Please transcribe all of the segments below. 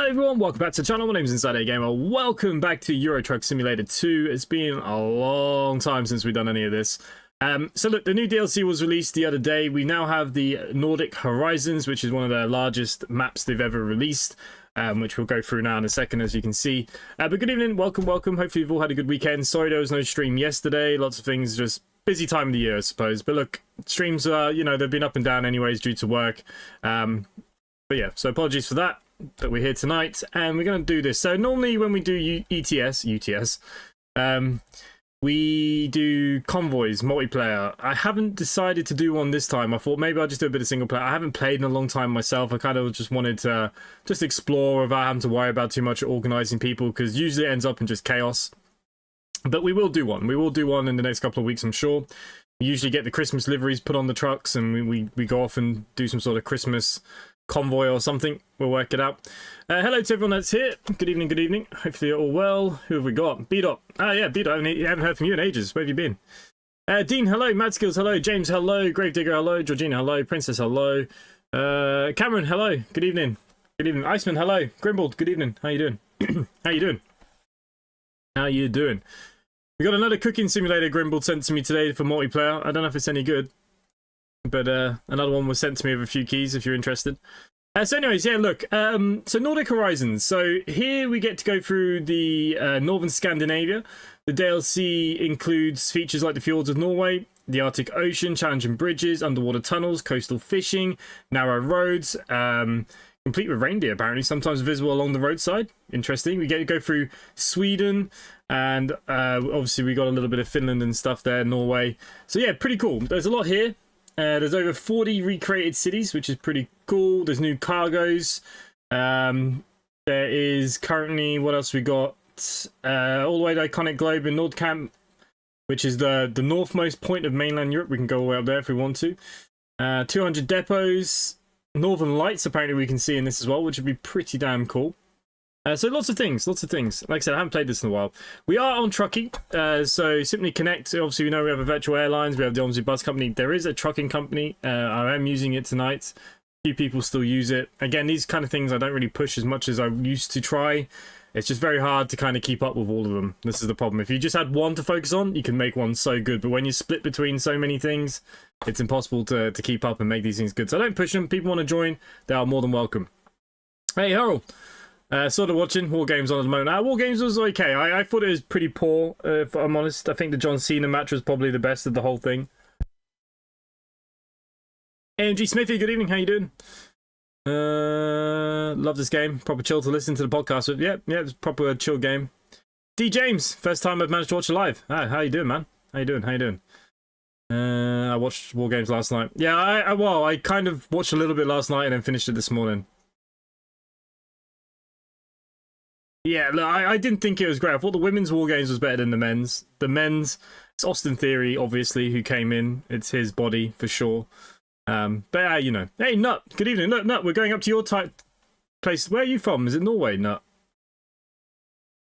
Hello everyone, welcome back to the channel. My name is InsideAgameR. Welcome back to Euro Truck Simulator 2. It's been a long time since we've done any of this. So look, the new DLC was released the other day. We now have the Nordic Horizons, which is one of the largest maps they've ever released, which we'll go through now in a second, as you can see. But good evening, welcome. Hopefully you've all had a good weekend. Sorry there was no stream yesterday. Lots of things, just busy time of the year, I suppose. But look, streams are, you know, they've been up and down anyways due to work. But yeah, so apologies for that. But we're here tonight and we're going to do this. So normally when we do UTS, we do convoys, multiplayer. I haven't decided to do one this time. I thought maybe I'll just do a bit of single player. I haven't played in a long time myself. I kind of just wanted to just explore without having to worry about too much organizing people, because usually it ends up in just chaos. But we will do one. We will do one in the next couple of weeks, I'm sure. We usually get the Christmas liveries put on the trucks and we go off and do some sort of Christmas convoy or something. We'll work it out. Hello to everyone that's here. Good evening, good evening. Hopefully you're all well. Who have we got? B-Dot. Ah yeah, B-Dot. I haven't heard from you in ages. Where have you been? Dean, hello. Mad Skills, hello. James, hello. Gravedigger, hello. Georgina, hello. Princess, hello. Cameron, hello. Good evening. Good evening. Iceman, hello. Grimbold, good evening. How you doing? How you doing? How you doing? We got another cooking simulator Grimbold sent to me today for multiplayer. I don't know if it's any good, but another one was sent to me with a few keys if you're interested. So anyways, yeah, look, so Nordic Horizons. So here we get to go through the northern Scandinavia. The DLC includes features like the fjords of Norway, the Arctic Ocean, challenging bridges, underwater tunnels, coastal fishing, narrow roads, complete with reindeer apparently, sometimes visible along the roadside. Interesting. We get to go through Sweden, and obviously we got a little bit of Finland and stuff there, Norway. So yeah, pretty cool. There's a lot here. There's over 40 recreated cities, which is pretty cool. There's new cargoes. There is currently, what else we got? All the way to Iconic Globe in Nordkamp, which is the northmost point of mainland Europe. We can go all the way up there if we want to. 200 depots. Northern Lights, apparently we can see in this as well, which would be pretty damn cool. So lots of things. Like I said, I haven't played this in a while. We are on trucking, so simply connect. Obviously, we know we have a virtual airlines, we have the Omzi Bus Company. There is a trucking company. I am using it tonight. A few people still use it. Again, these kind of things I don't really push as much as I used to try. It's just very hard to kind of keep up with all of them. This is the problem. If you just had one to focus on, you can make one so good. But when you're split between so many things, it's impossible to keep up and make these things good. So I don't push them. People want to join, they are more than welcome. Hey, Harold. Sort of watching War Games on at the moment. War Games was okay. I thought it was pretty poor, if I'm honest. I think the John Cena match was probably the best of the whole thing. AMG Smithy, good evening. How you doing? Love this game. Proper chill to listen to the podcast with. Yeah, it's proper chill game. D James, first time I've managed to watch it live. How you doing, man? How you doing? I watched War Games last night. Yeah, I kind of watched a little bit last night and then finished it this morning. Yeah, look, I didn't think it was great. I thought the women's War Games was better than the men's. The men's, it's Austin Theory, obviously, who came in. It's his body, for sure. But, you know. Hey, Nut, good evening. Look, Nut, we're going up to your place. Where are you from? Is it Norway, Nut?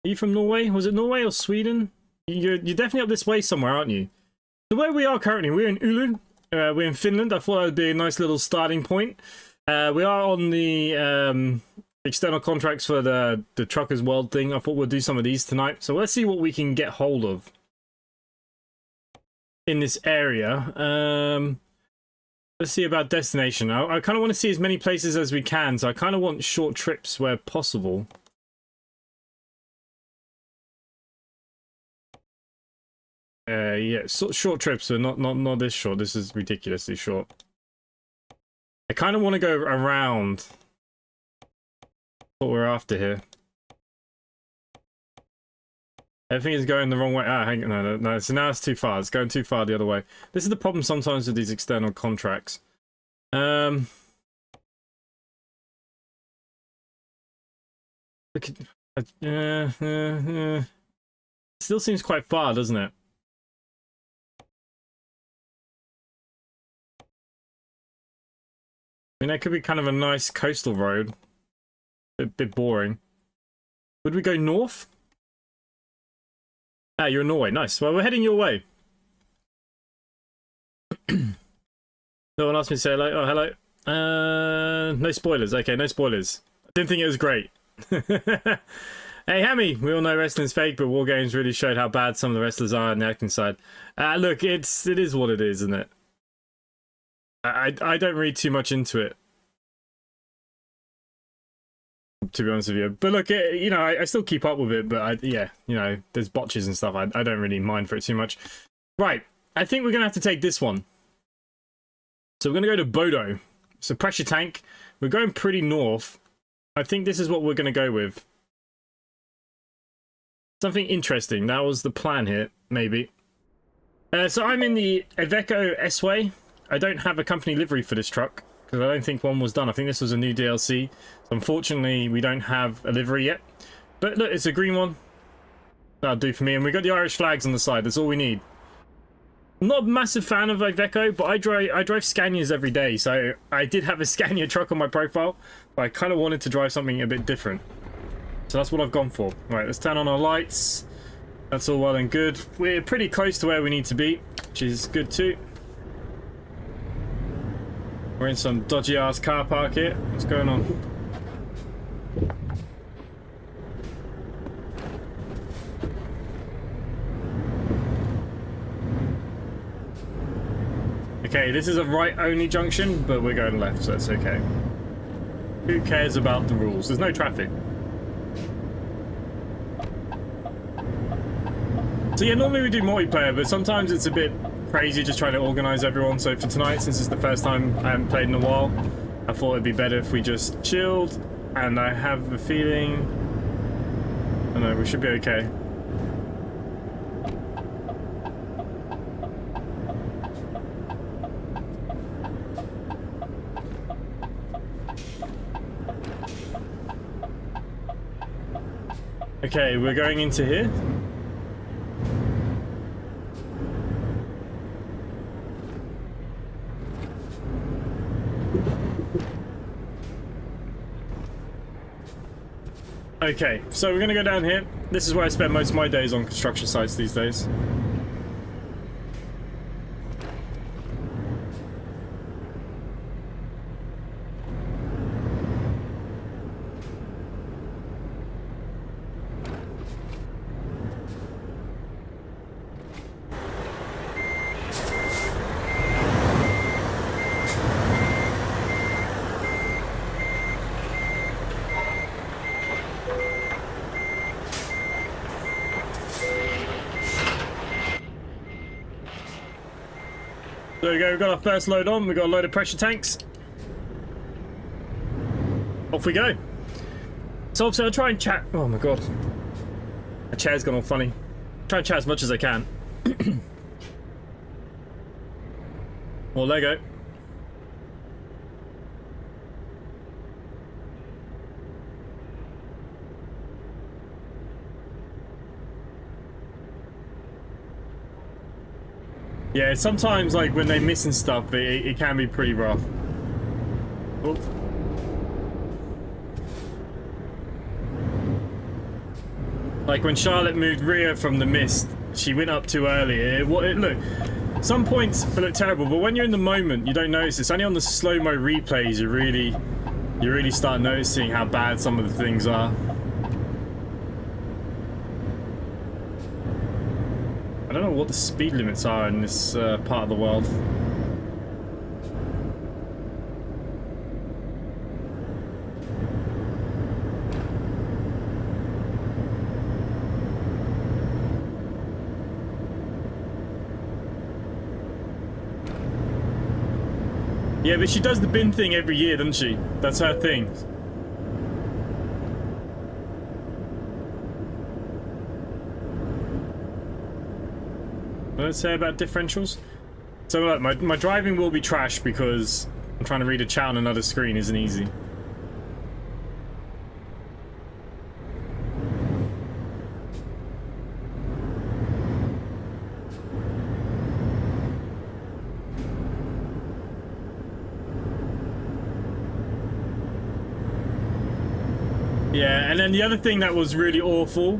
Are you from Norway? Was it Norway or Sweden? You're definitely up this way somewhere, aren't you? So where we are currently, we're in Oulu. We're in Finland. I thought that would be a nice little starting point. We are on the external contracts for the Truckers World thing. I thought we'll do some of these tonight. So let's see what we can get hold of in this area. Let's see about destination. I kind of want to see as many places as we can. So I kind of want short trips where possible. Yeah, short trips, so not this short. This is ridiculously short. I kind of want to go around what we're after here. Everything is going the wrong way. Hang on, no. So now it's too far. It's going too far the other way. This is the problem sometimes with these external contracts. Look at, still seems quite far, doesn't it? I mean, that could be kind of a nice coastal road. A bit boring. Would we go north? You're in Norway. Nice. Well, we're heading your way. No one asked me to say hello. Oh, hello. No spoilers. Okay, no spoilers. I didn't think it was great. Hey, Hammy, we all know wrestling's fake, but War Games really showed how bad some of the wrestlers are on the acting side. Look, it is what it is, isn't it? I don't read too much into it, to be honest with you. But look, you know, I still keep up with it, but yeah, you know, there's botches and stuff. I don't really mind for it too much. Right, I think we're going to have to take this one. So we're going to go to Bodo. It's a pressure tank. We're going pretty north. I think this is what we're going to go with. Something interesting. That was the plan here, maybe. So I'm in the Iveco S-Way. I don't have a company livery for this truck, because I don't think one was done. I think this was a new DLC. So unfortunately, we don't have a livery yet. But look, it's a green one. That'll do for me. And we've got the Irish flags on the side. That's all we need. I'm not a massive fan of Iveco, but I drive Scanias every day. So I did have a Scania truck on my profile, but I kind of wanted to drive something a bit different. So that's what I've gone for. Right, let's turn on our lights. That's all well and good. We're pretty close to where we need to be, which is good too. We're in some dodgy ass car park here. What's going on? Okay, this is a right only junction, but we're going left, so that's okay. Who cares about the rules? There's no traffic. So yeah, normally we do multiplayer, but sometimes it's a bit crazy just trying to organize everyone. So for tonight, since it's the first time I haven't played in a while, I thought it'd be better if we just chilled, and I have a feeling, I don't know, we should be okay. Okay, we're going into here. Okay, so we're gonna go down here. This is where I spend most of my days on construction sites these days. There we go, we've got our first load on, we've got a load of pressure tanks. Off we go. So obviously I'll try and chat. Oh my god. My chair's gone all funny. Try and chat as much as I can. More Lego. Yeah, sometimes like when they're missing stuff, it can be pretty rough. Oh. Like when Charlotte moved Rhea from the mist, she went up too early. Look, some points look terrible, but when you're in the moment, you don't notice. It's only on the slow-mo replays you really start noticing how bad some of the things are. I don't know what the speed limits are in this part of the world. Yeah, but she does the bin thing every year, doesn't she? That's her thing. What did I say about differentials? So look, my driving will be trash because I'm trying to read a chat on another screen isn't easy. Yeah, and then the other thing that was really awful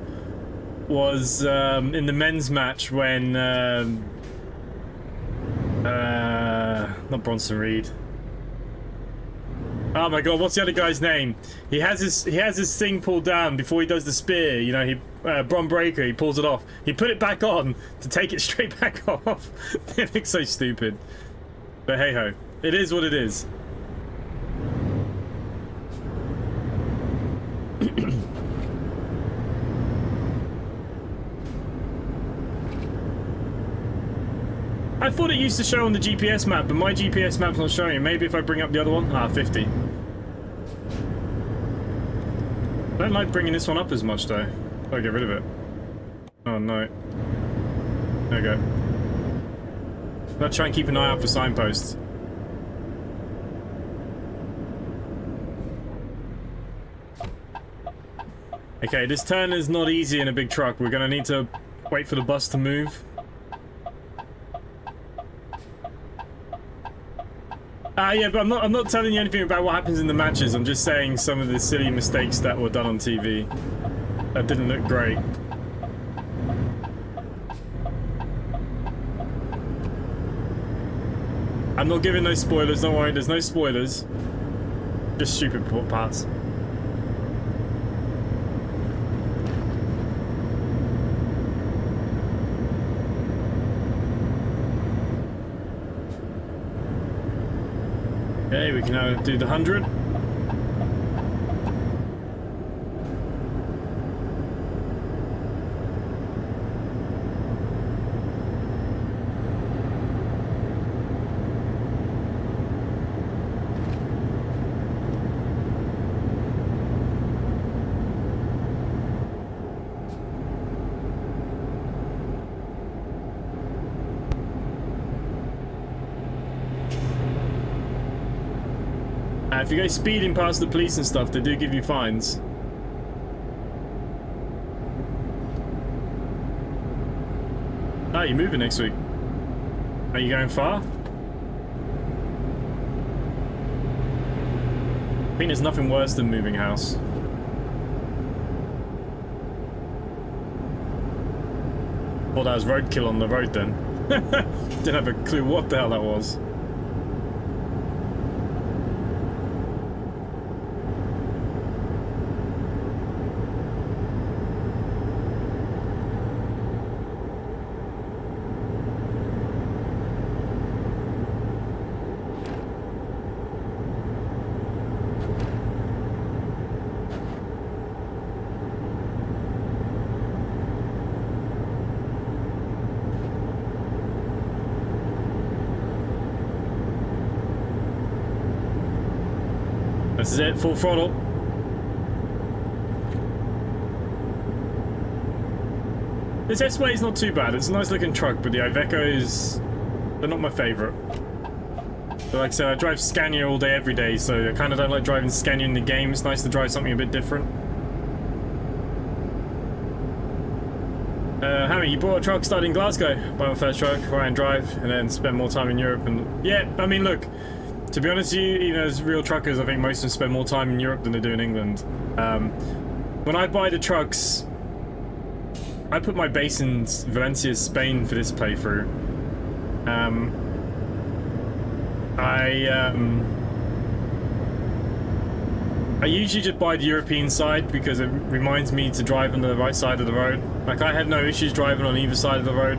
was in the men's match when not Bronson Reed. Oh my god, what's the other guy's name? He has his thing pulled down before he does the spear. You know, Bron Breaker, he pulls it off. He put it back on to take it straight back off. It looks so stupid. But hey ho, it is what it is. I thought it used to show on the GPS map, but my GPS map's not showing it. Maybe if I bring up the other one? Ah, 50. I don't like bringing this one up as much, though. Oh, get rid of it. Oh, no. There we go. I'll try and keep an eye out for signposts. Okay, this turn is not easy in a big truck. We're going to need to wait for the bus to move. Yeah, but I'm not telling you anything about what happens in the matches. I'm just saying some of the silly mistakes that were done on TV. That didn't look great. I'm not giving no spoilers, don't worry, there's no spoilers. Just stupid parts. Okay, we can now do the 100. If you go speeding past the police and stuff, they do give you fines. Oh, you're moving next week. Are you going far? I think there's nothing worse than moving house. Thought that was roadkill on the road then. Didn't have a clue what the hell that was. This is it, full throttle. This S-Way is not too bad. It's a nice looking truck, but the Ivecos, they're not my favourite. But like I said, I drive Scania all day, every day, so I kind of don't like driving Scania in the game. It's nice to drive something a bit different. Hammy, you bought a truck starting in Glasgow. Buy my first truck, ride and drive, and then spend more time in Europe. And yeah, I mean, look. To be honest with you, even as real truckers, I think most of them spend more time in Europe than they do in England. When I buy the trucks, I put my base in Valencia, Spain for this playthrough. I usually just buy the European side because it reminds me to drive on the right side of the road. Like, I had no issues driving on either side of the road,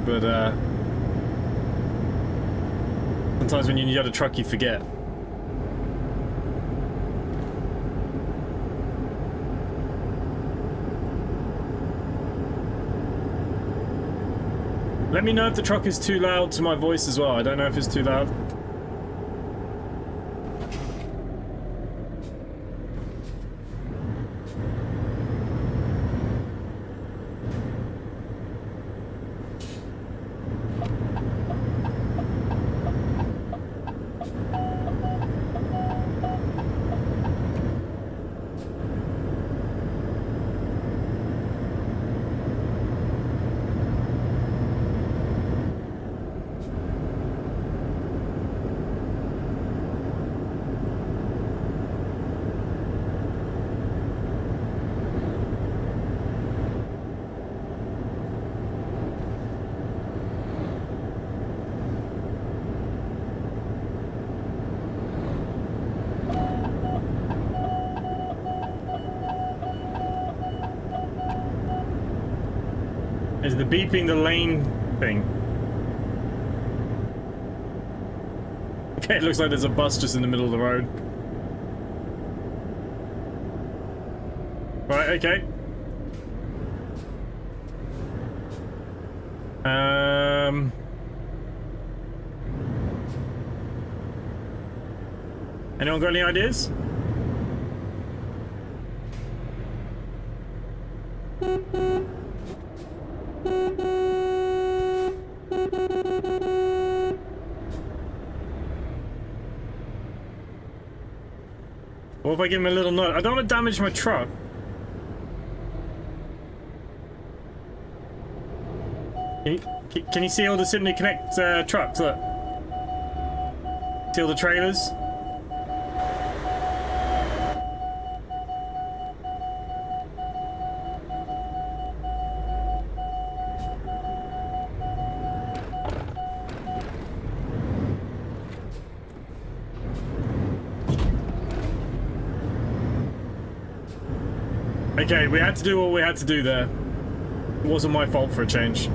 but sometimes when you got a truck, you forget. Let me know if the truck is too loud to my voice as well. I don't know if it's too loud. Is the beeping the lane thing? Okay, it looks like there's a bus just in the middle of the road. Right, okay. Anyone got any ideas? What if I give him a little nod? I don't want to damage my truck. Can you see all the Sydney Connect trucks? Look. See all the trailers? Okay, we had to do what we had to do there. It wasn't my fault for a change.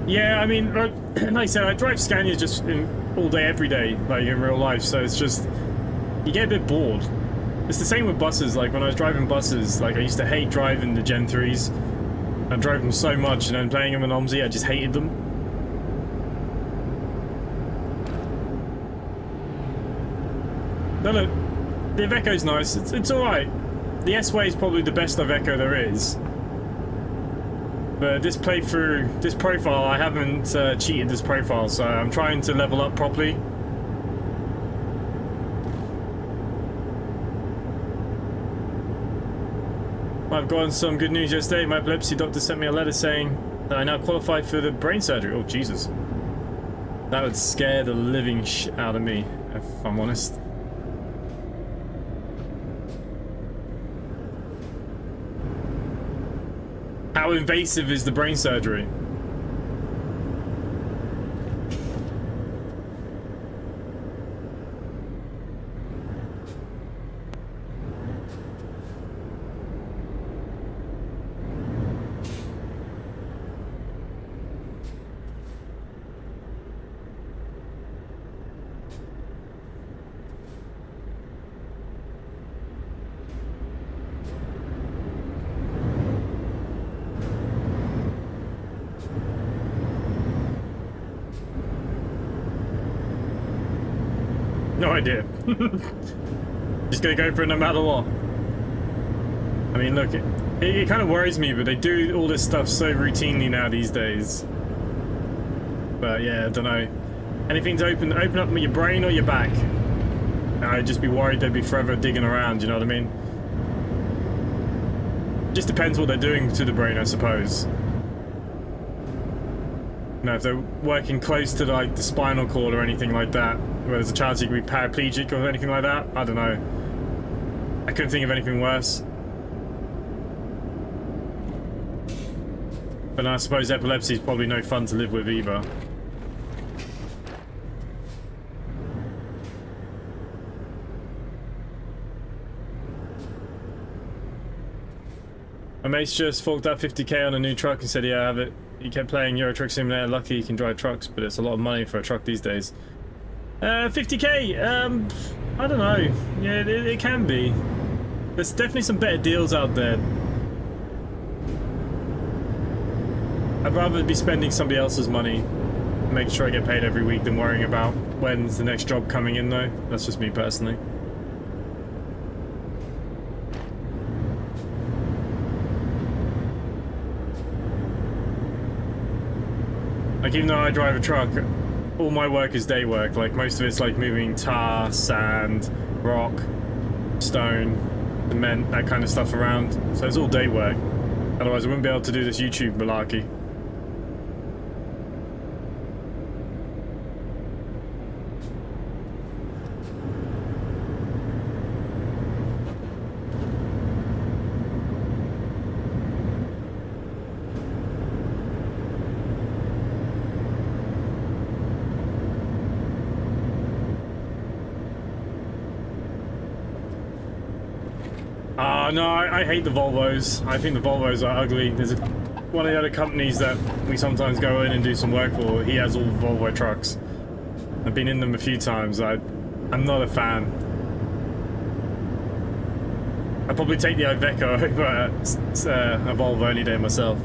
Yeah, I mean, like I said, I drive Scania just all day, every day, like in real life, so it's just, you get a bit bored. It's the same with buses. Like when I was driving buses, like I used to hate driving the Gen 3s. I drove them so much, and then playing them in OMSI, I just hated them. No, look, the Iveco's nice. It's alright. The S-Way is probably the best Iveco there is. But this playthrough, this profile, I haven't cheated this profile, so I'm trying to level up properly. I've gotten some good news yesterday. My epilepsy doctor sent me a letter saying that I now qualify for the brain surgery. Oh, Jesus. That would scare the living shit out of me, if I'm honest. How invasive is the brain surgery? No idea. Just gonna go for it no matter what. I mean, look, it kind of worries me, but they do all this stuff so routinely now these days. But yeah, I don't know. Anything to open up your brain or your back? I'd just be worried they'd be forever digging around, you know what I mean? Just depends what they're doing to the brain, I suppose. You know, if they're working close to like the spinal cord or anything like that, where there's a chance you could be paraplegic or anything like that, I don't know. I couldn't think of anything worse. But I suppose epilepsy is probably no fun to live with either. My mate's just forked out 50k on a new truck and said, yeah, I have it. He kept playing Euro Truck Simulator. Lucky he can drive trucks, but it's a lot of money for a truck these days. 50k, I don't know. Yeah, it can be. There's definitely some better deals out there. I'd rather be spending somebody else's money, making sure I get paid every week, than worrying about when's the next job coming in, though. That's just me personally. Like, even though I drive a truck, all my work is day work. Like, most of it's like moving tar, sand, rock, stone, cement, that kind of stuff around. So it's all day work. Otherwise I wouldn't be able to do this YouTube malarkey. Oh no, I hate the Volvos. I think the Volvos are ugly. There's one of the other companies that we sometimes go in and do some work for. He has all Volvo trucks. I've been in them a few times. I'm not a fan. I'd probably take the Iveco over a Volvo any day myself.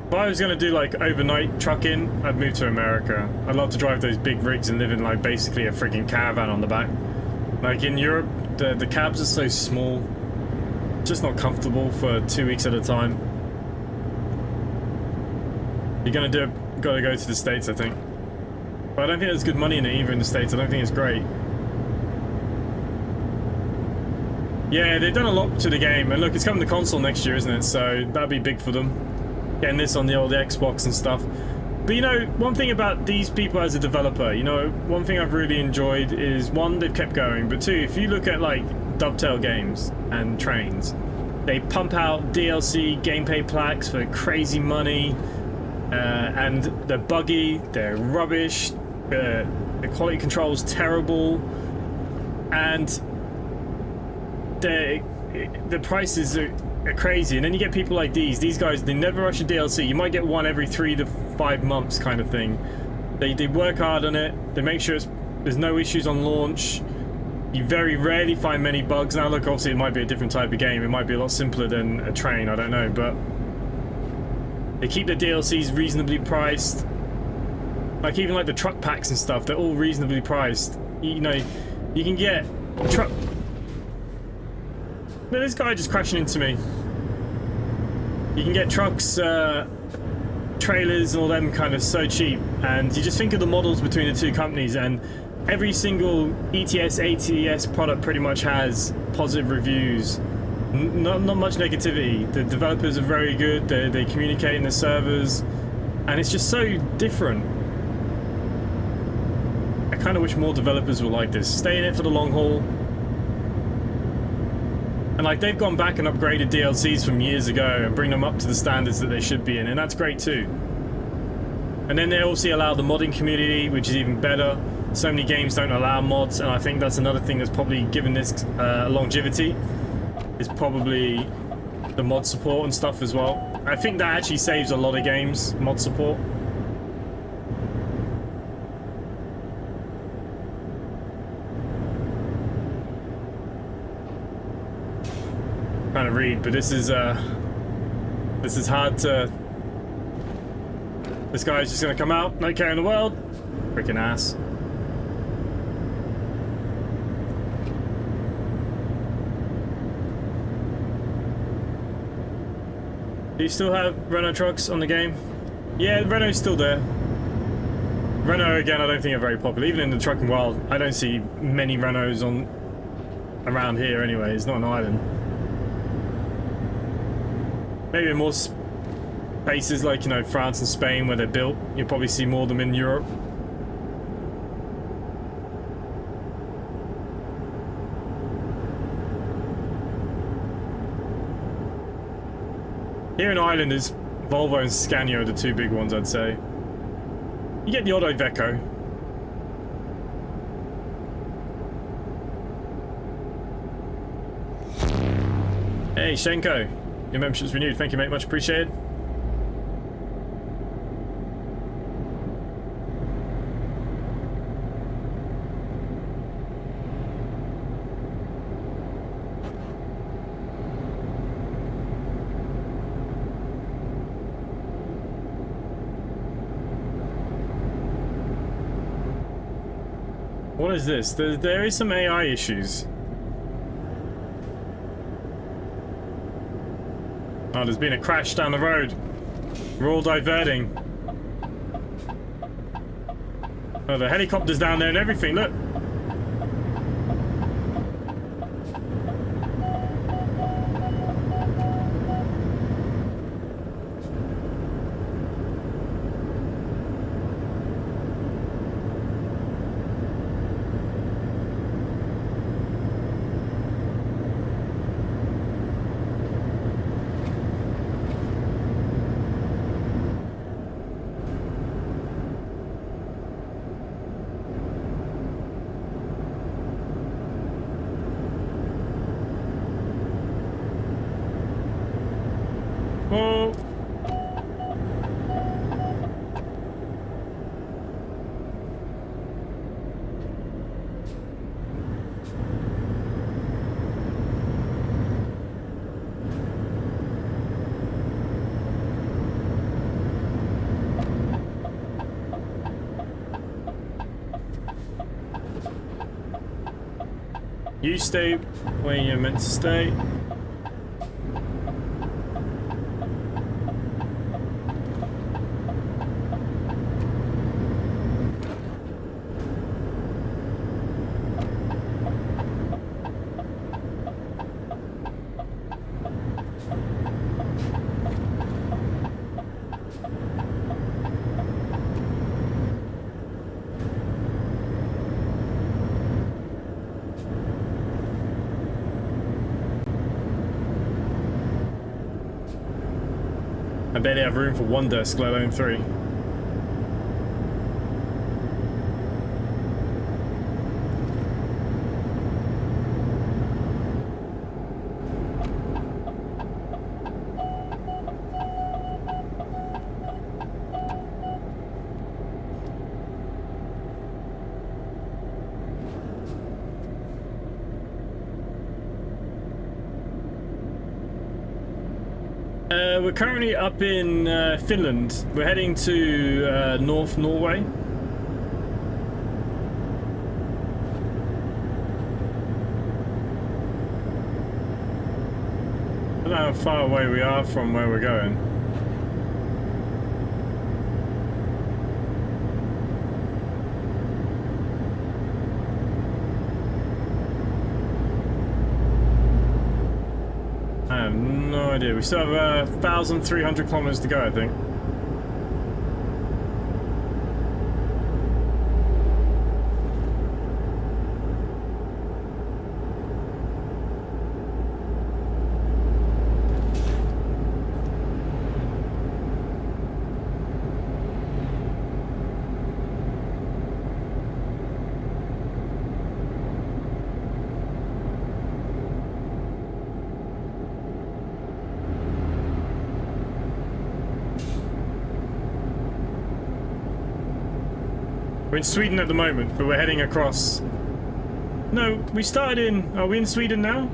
If I was going to do like overnight trucking, I'd move to America. I'd love to drive those big rigs and live in like basically a freaking caravan on the back. Like in Europe, the cabs are so small, just not comfortable for 2 weeks at a time. You're gotta go to the States, I think. But I don't think there's good money in it either in the States. I don't think it's great. Yeah, they've done a lot to the game, and look, it's coming to console next year, isn't it? So that'd be big for them. Getting this on the old Xbox and stuff. But you know, one thing about these people as a developer, you know, one thing I've really enjoyed is, one, they've kept going, but two, if you look at like Dovetail Games and Trains, they pump out DLC gameplay packs for crazy money, and they're buggy, they're rubbish, the quality control's terrible, and the prices are crazy. And then you get people like these guys, they never rush a DLC. You might get one every 3 to 5 months kind of thing. They work hard on it, they make sure there's no issues on launch. You very rarely find many bugs. Now look, obviously it might be a different type of game, it might be a lot simpler than a Train, I don't know, but they keep the DLCs reasonably priced. Like even like the truck packs and stuff, they're all reasonably priced. You know, you can get truck... But this guy just crashing into me. You can get trucks, trailers and all them kind of so cheap, and you just think of the models between the two companies, and every single ETS, ATS product pretty much has positive reviews. Not much negativity. The developers are very good, they communicate in the servers, and it's just so different. I kind of wish more developers were like this. Stay in it for the long haul. And like, they've gone back and upgraded DLCs from years ago and bring them up to the standards that they should be in, and that's great too. And then they also allow the modding community, which is even better. So many games don't allow mods, and I think that's another thing that's probably given this longevity, is probably the mod support and stuff as well. I think that actually saves a lot of games, mod support. Trying to read, but this is hard to... This guy's just gonna come out, no care in the world. Freaking ass. Do you still have Renault trucks on the game? Yeah, Renault's still there. Renault, again, I don't think are very popular. Even in the trucking world, I don't see many Renaults around here anyway. It's not an island. Maybe in more places like, you know, France and Spain where they're built, you'll probably see more of them in Europe. Here in Ireland is Volvo and Scania are the two big ones, I'd say. You get the odd Iveco. Hey, Shenko. Your membership's renewed. Thank you, mate. Much appreciated. What is this? There is some AI issues. Oh, there's been a crash down the road. We're all diverting. Oh, the helicopter's down there and everything, look. You stay where you're meant to stay. I barely have room for one desk, let alone 3. We're currently up in Finland. We're heading to North Norway. I don't know how far away we are from where we're going. I have no idea. We still have 1,300 kilometers to go, I think. We're in Sweden at the moment, but we're heading across. No, we started in... Are we in Sweden now?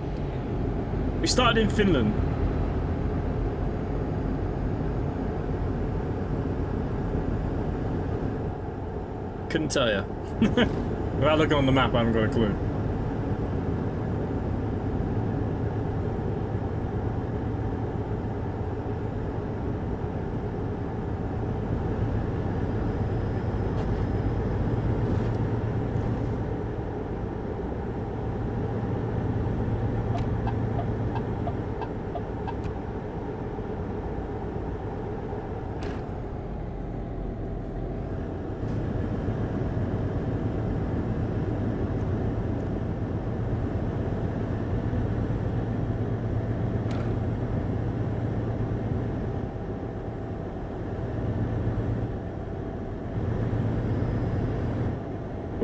We started in Finland. Couldn't tell you. Without looking on the map, I haven't got a clue.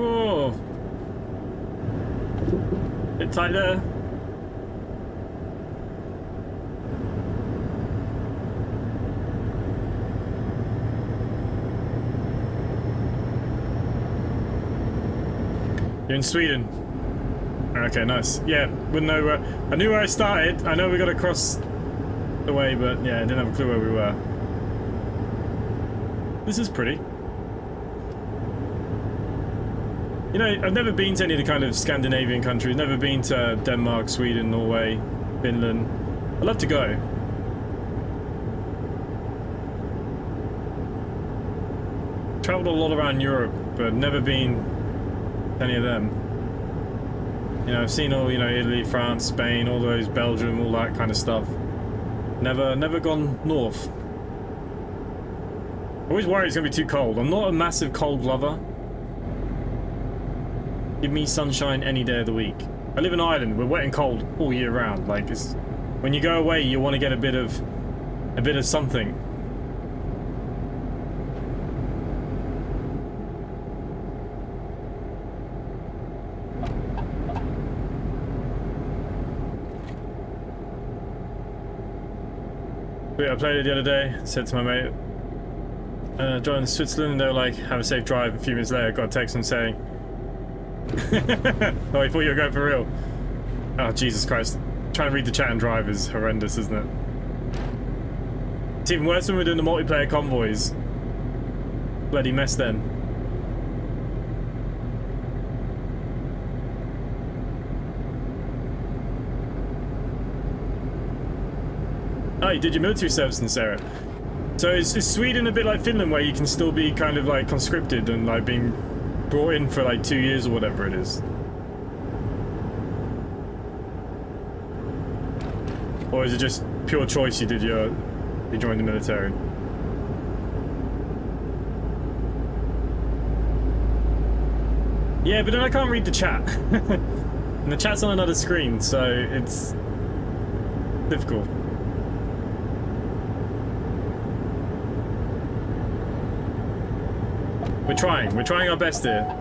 Oh, bit tight there. You're in Sweden. Okay, nice. Yeah, wouldn't know where. I knew where I started. I know we got to cross the way, but yeah, I didn't have a clue where we were. This is pretty. You know, I've never been to any of the kind of Scandinavian countries. Never been to Denmark, Sweden, Norway, Finland. I'd love to go. Traveled a lot around Europe, but never been to any of them. You know, I've seen all, you know, Italy, France, Spain, all those, Belgium, all that kind of stuff. Never gone north. Always worried it's gonna be too cold. I'm not a massive cold lover. Give me sunshine any day of the week. I live in Ireland. We're wet and cold all year round. Like, it's, when you go away, you want to get a bit of something. I played it the other day. Said to my mate, joined Switzerland, and they were like, "Have a safe drive." A few minutes later, I got a text from saying, "Oh, I thought you were going for real." Oh, Jesus Christ! Trying to read the chat and drive is horrendous, isn't it? It's even worse when we're doing the multiplayer convoys. Bloody mess then. Oh, you did your military service in Sarah. So is Sweden a bit like Finland, where you can still be kind of like conscripted and like being brought in for like 2 years or whatever it is? Or is it just pure choice you joined the military? Yeah, but then I can't read the chat. And the chat's on another screen, so it's difficult. We're trying our best here.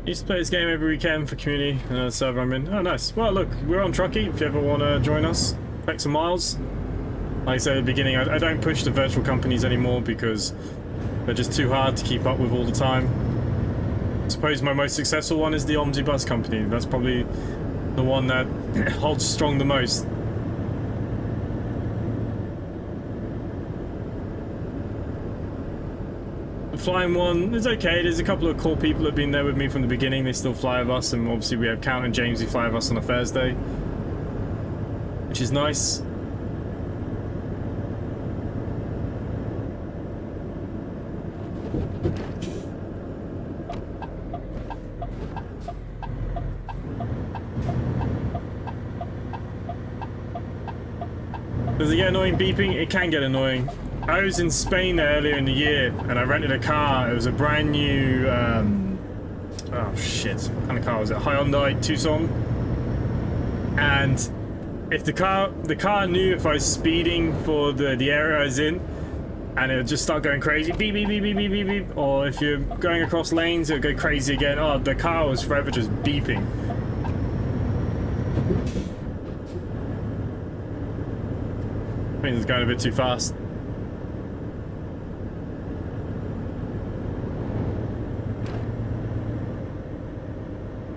Used to play this game every weekend for community server I'm in. Oh, nice. Well, look, we're on Truckee if you ever want to join us. Take some miles. Like I said at the beginning, I don't push the virtual companies anymore because they're just too hard to keep up with all the time. I suppose my most successful one is the Omnibus company. That's probably the one that holds strong the most. The flying one is okay. There's a couple of cool people that have been there with me from the beginning. They still fly with us, and obviously we have Count and James who fly with us on a Thursday, which is nice. Does it get annoying beeping? It can get annoying. I was in Spain earlier in the year and I rented a car. It was a brand new, oh shit, what kind of car was it? Hyundai Tucson. And if the car knew if I was speeding for the area I was in, and it would just start going crazy, beep, beep, beep, beep, beep, beep, beep. Or if you're going across lanes, it would go crazy again. Oh, the car was forever just beeping. I think it's going a bit too fast.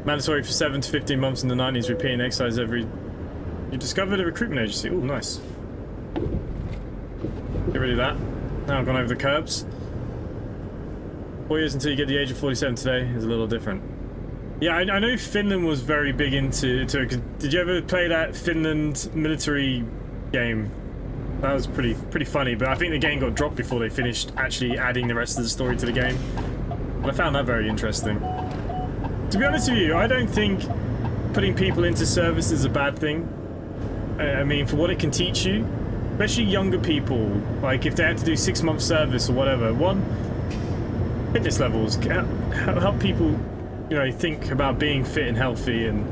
Mandatory for 7 to 15 months in the 90s, repeating exercise every... You discovered a recruitment agency. Oh, nice. Get rid of that. Now I've gone over the curbs. 4 years until you get the age of 47 today is a little different. Yeah, I know Finland was very big into it. Did you ever play that Finland military game? That was pretty funny, but I think the game got dropped before they finished actually adding the rest of the story to the game. But I found that very interesting. To be honest with you, I don't think putting people into service is a bad thing. I mean, for what it can teach you, especially younger people, like if they had to do 6 months service or whatever, one, fitness levels, help people, you know, think about being fit and healthy and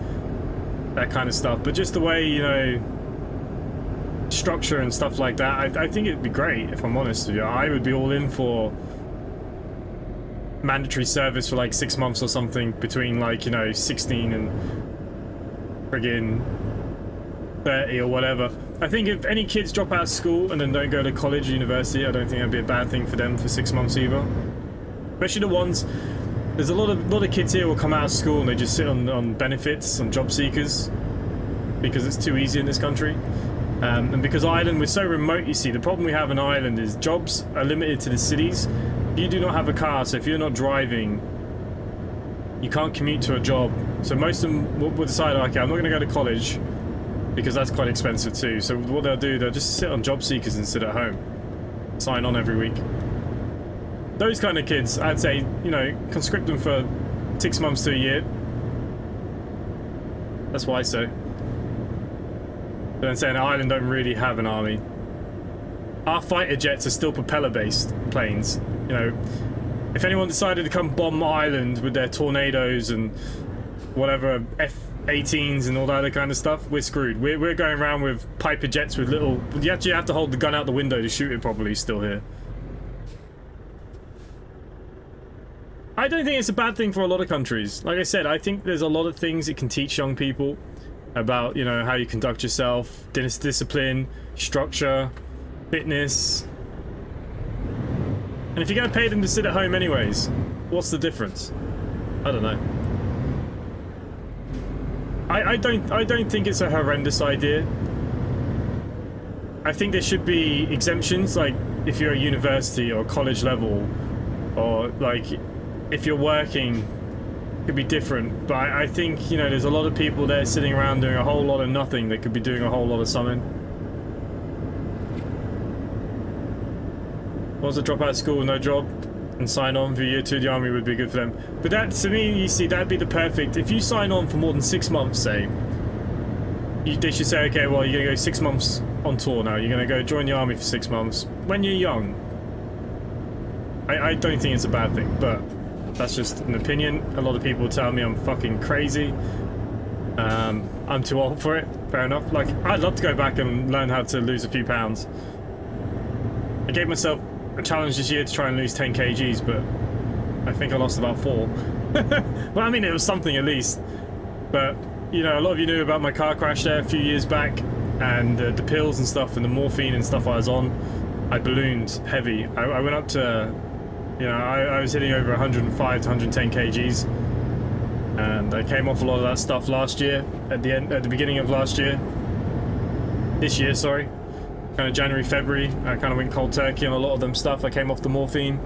that kind of stuff. But just the way, you know, structure and stuff like that, I think it'd be great, if I'm honest with you. I would be all in for mandatory service for like 6 months or something between, like, you know, 16 and friggin' 30 or whatever. I think if any kids drop out of school and then don't go to college or university, I don't think that'd be a bad thing for them for 6 months either. Especially the ones, there's a lot of kids here will come out of school and they just sit on benefits, on job seekers, because it's too easy in this country. And because Ireland, we're so remote, you see, the problem we have in Ireland is jobs are limited to the cities. You do not have a car, so if you're not driving, you can't commute to a job. So most of them will decide, okay, I'm not going to go to college because that's quite expensive too. So what they'll do, they'll just sit on job seekers and sit at home, sign on every week. Those kind of kids, I'd say, you know, conscript them for 6 months to a year. That's why so. But then saying Ireland don't really have an army. Our fighter jets are still propeller-based planes. You know, if anyone decided to come bomb Ireland with their tornadoes and whatever F-18s and all that other kind of stuff, we're screwed. We're going around with Piper jets with little... You actually have to hold the gun out the window to shoot it properly still here. I don't think it's a bad thing for a lot of countries. Like I said, I think there's a lot of things it can teach young people about, you know, how you conduct yourself, discipline, structure, fitness. And if you're going to pay them to sit at home anyways, what's the difference? I don't know. I don't think it's a horrendous idea. I think there should be exemptions, like if you're at university or college level, or like if you're working, it could be different. But I think, you know, there's a lot of people there sitting around doing a whole lot of nothing that could be doing a whole lot of something. Wants to drop out of school with no job and sign on for year 2 of the army would be good for them. But that, to me, you see, that'd be the perfect... If you sign on for more than 6 months, say, they should say, okay, well, you're going to go 6 months on tour now. You're going to go join the army for 6 months when you're young. I don't think it's a bad thing, but that's just an opinion. A lot of people tell me I'm fucking crazy. I'm too old for it. Fair enough. Like, I'd love to go back and learn how to lose a few pounds. I gave myself a challenge this year to try and lose 10 kgs, but I think I lost about 4. Well, I mean, it was something at least. But, you know, a lot of you knew about my car crash there a few years back, and the pills and stuff and the morphine and stuff I was on. I ballooned heavy. I went up to, you know, I was hitting over 105 to 110 kgs, and I came off a lot of that stuff last year, at the beginning of last year. This year, sorry. Kind of January, February, I kind of went cold turkey on a lot of them stuff. I came off the morphine,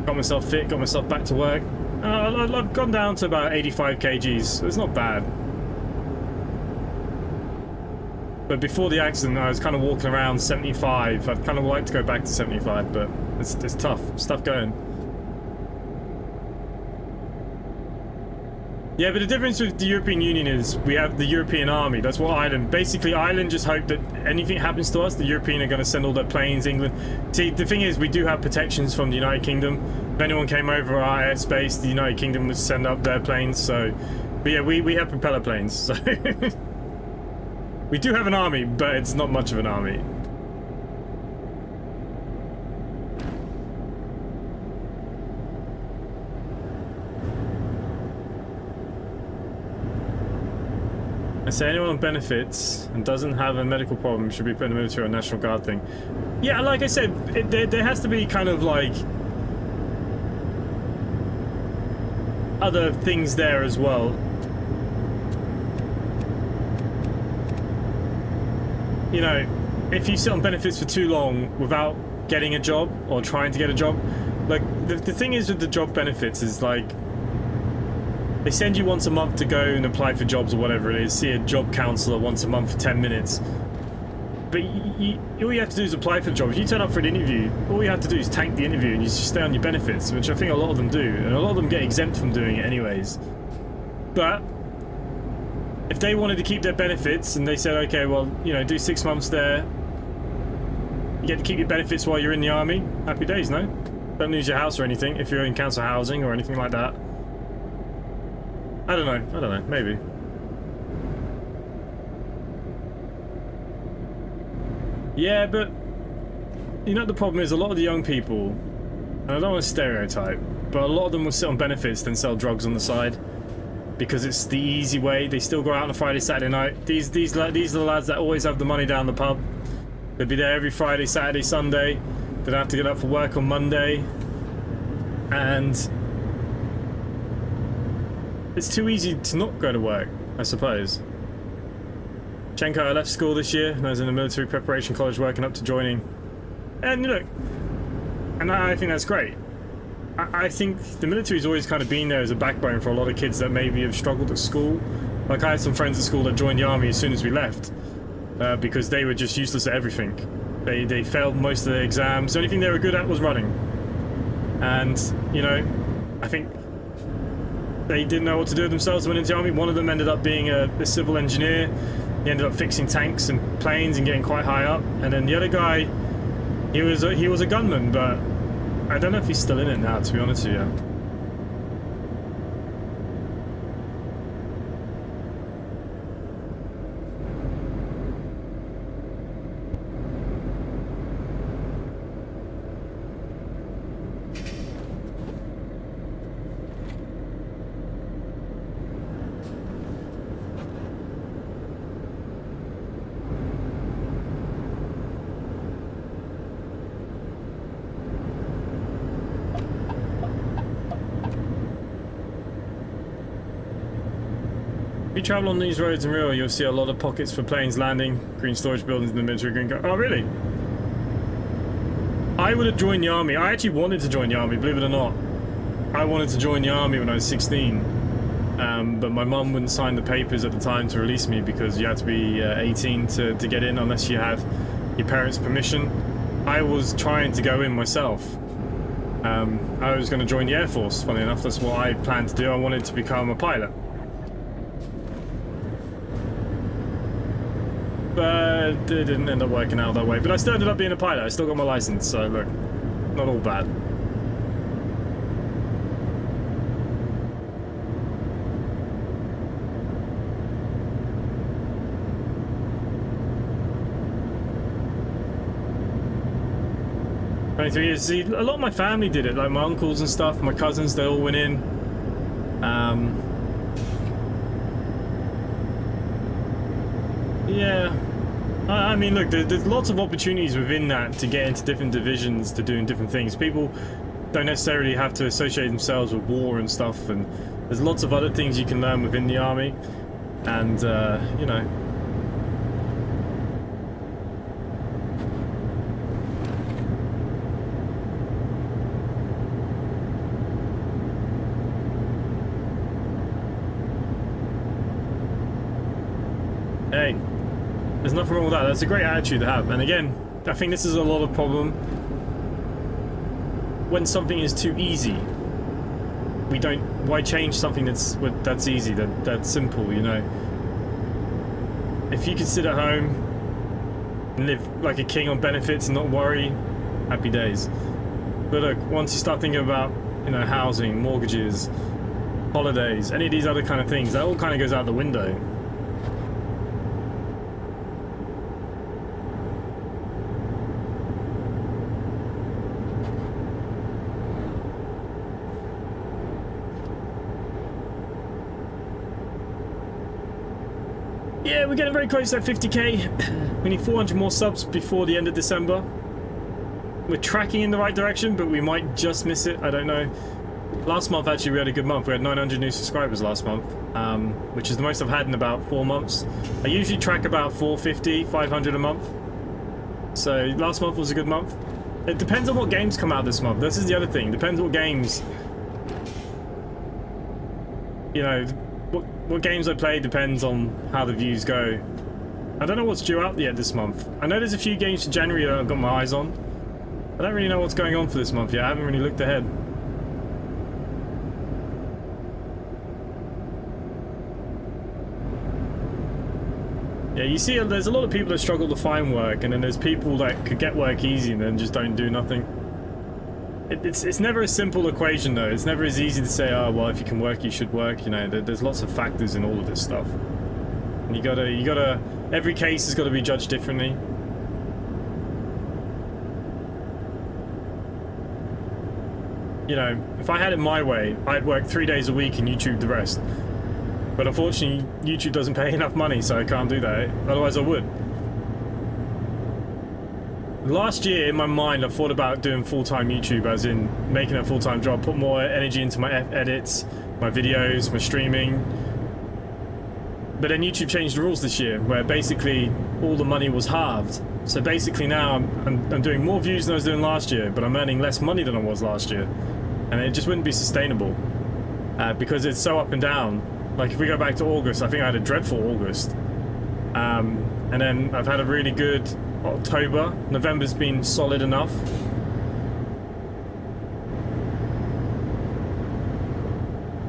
got myself fit, got myself back to work. I've gone down to about 85 kgs, so it's not bad. But before the accident, I was kind of walking around 75. I'd kind of like to go back to 75, but it's tough. Stuff going. Yeah, but the difference with the European Union is we have the European Army. That's what Ireland... Basically, Ireland just hope that anything happens to us, the European are going to send all their planes, England... See, the thing is, we do have protections from the United Kingdom. If anyone came over our airspace, the United Kingdom would send up their planes, so... But yeah, we have propeller planes, so... We do have an army, but it's not much of an army. I say anyone on benefits and doesn't have a medical problem should be put in the military or National Guard thing. Yeah, like I said, there has to be kind of like other things there as well. You know, if you sit on benefits for too long without getting a job or trying to get a job, like the thing is with the job benefits is like, they send you once a month to go and apply for jobs or whatever it is, see a job counsellor once a month for 10 minutes. But all you have to do is apply for the job. If you turn up for an interview, all you have to do is tank the interview and you just stay on your benefits, which I think a lot of them do. And a lot of them get exempt from doing it anyways. But if they wanted to keep their benefits and they said, okay, well, you know, do 6 months there, you get to keep your benefits while you're in the army, happy days, no? Don't lose your house or anything if you're in council housing or anything like that. I don't know, maybe. Yeah, but you know what the problem is? A lot of the young people, and I don't want to stereotype, but a lot of them will sit on benefits then sell drugs on the side because it's the easy way. They still go out on a Friday, Saturday night. These are the lads that always have the money down the pub. They'll be there every Friday, Saturday, Sunday. They don't have to get up for work on Monday, and it's too easy to not go to work, I suppose. Chenko, I left school this year, and I was in the military preparation college working up to joining. And look, and I think that's great. I think the military's always kind of been there as a backbone for a lot of kids that maybe have struggled at school. Like I had some friends at school that joined the army as soon as we left, because they were just useless at everything. They failed most of their exams. The only thing they were good at was running. And, you know, I think they didn't know what to do with themselves when went into the army. One of them ended up being a civil engineer. He ended up fixing tanks and planes and getting quite high up. And then the other guy, he was a gunman, but I don't know if he's still in it now, to be honest with you. If you travel on these roads in real, you'll see a lot of pockets for planes landing, green storage buildings in the military green. Oh, really? I would have joined the army. I actually wanted to join the army, believe it or not. I wanted to join the army when I was 16, but my mum wouldn't sign the papers at the time to release me because you had to be 18 to get in unless you had your parents' permission. I was trying to go in myself. I was going to join the Air Force, funny enough. That's what I planned to do. I wanted to become a pilot. But it didn't end up working out that way. But I still ended up being a pilot. I still got my license, so look, not all bad. Years. See, a lot of my family did it, like my uncles and stuff, my cousins, they all went in. Yeah, I mean, look, there's lots of opportunities within that to get into different divisions, to doing different things. People don't necessarily have to associate themselves with war and stuff, and there's lots of other things you can learn within the army, and you know. Hey, there's nothing wrong with that. That's a great attitude to have. And again, I think this is a lot of problem when something is too easy. We don't. Why change something that's easy, that's simple? You know. If you could sit at home and live like a king on benefits and not worry, happy days. But look, once you start thinking about, you know, housing, mortgages, holidays, any of these other kind of things, that all kind of goes out the window. Yeah, we're getting very close to that 50k. We need 400 more subs before the end of December. We're tracking in the right direction, but we might just miss it. I don't know. Last month, actually, we had a good month. We had 900 new subscribers last month, which is the most I've had in about 4 months. I usually track about 450, 500 a month. So last month was a good month. It depends on what games come out this month. This is the other thing. Depends what games. You know, what games I play depends on how the views go. I don't know what's due out yet this month. I know there's a few games for January that I've got my eyes on. I don't really know what's going on for this month yet. I haven't really looked ahead. Yeah, you see, there's a lot of people that struggle to find work, and then there's people that could get work easy and then just don't do nothing. It's never a simple equation though. It's never as easy to say, oh well, if you can work you should work. You know, there's lots of factors in all of this stuff, and you gotta every case has got to be judged differently. You know, if I had it my way, I'd work 3 days a week and YouTube the rest, but unfortunately YouTube doesn't pay enough money, so I can't do that. Otherwise I would. Last year, in my mind, I thought about doing full-time YouTube, as in making a full-time job, put more energy into my edits, my videos, my streaming. But then YouTube changed the rules this year, where basically all the money was halved. So basically now I'm doing more views than I was doing last year, but I'm earning less money than I was last year. And it just wouldn't be sustainable, because it's so up and down. Like if we go back to August, I think I had a dreadful August. And then I've had a really good October. November's been solid enough.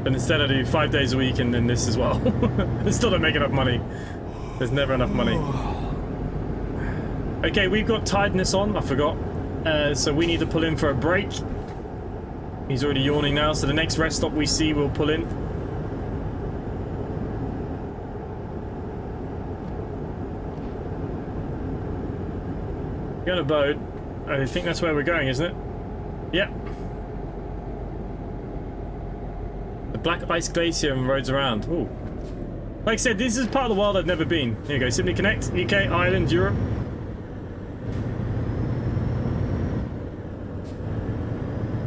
But instead I do 5 days a week and then this as well. I still don't make enough money. There's never enough money. Okay, we've got tiredness on, I forgot. So we need to pull in for a break. He's already yawning now, so the next rest stop we see we'll pull in. Got a boat. I think that's where we're going, isn't it? Yep. The Black Ice Glacier and roads around. Ooh. Like I said, this is part of the world I've never been. Here you go. Simply connect. UK, Ireland, Europe.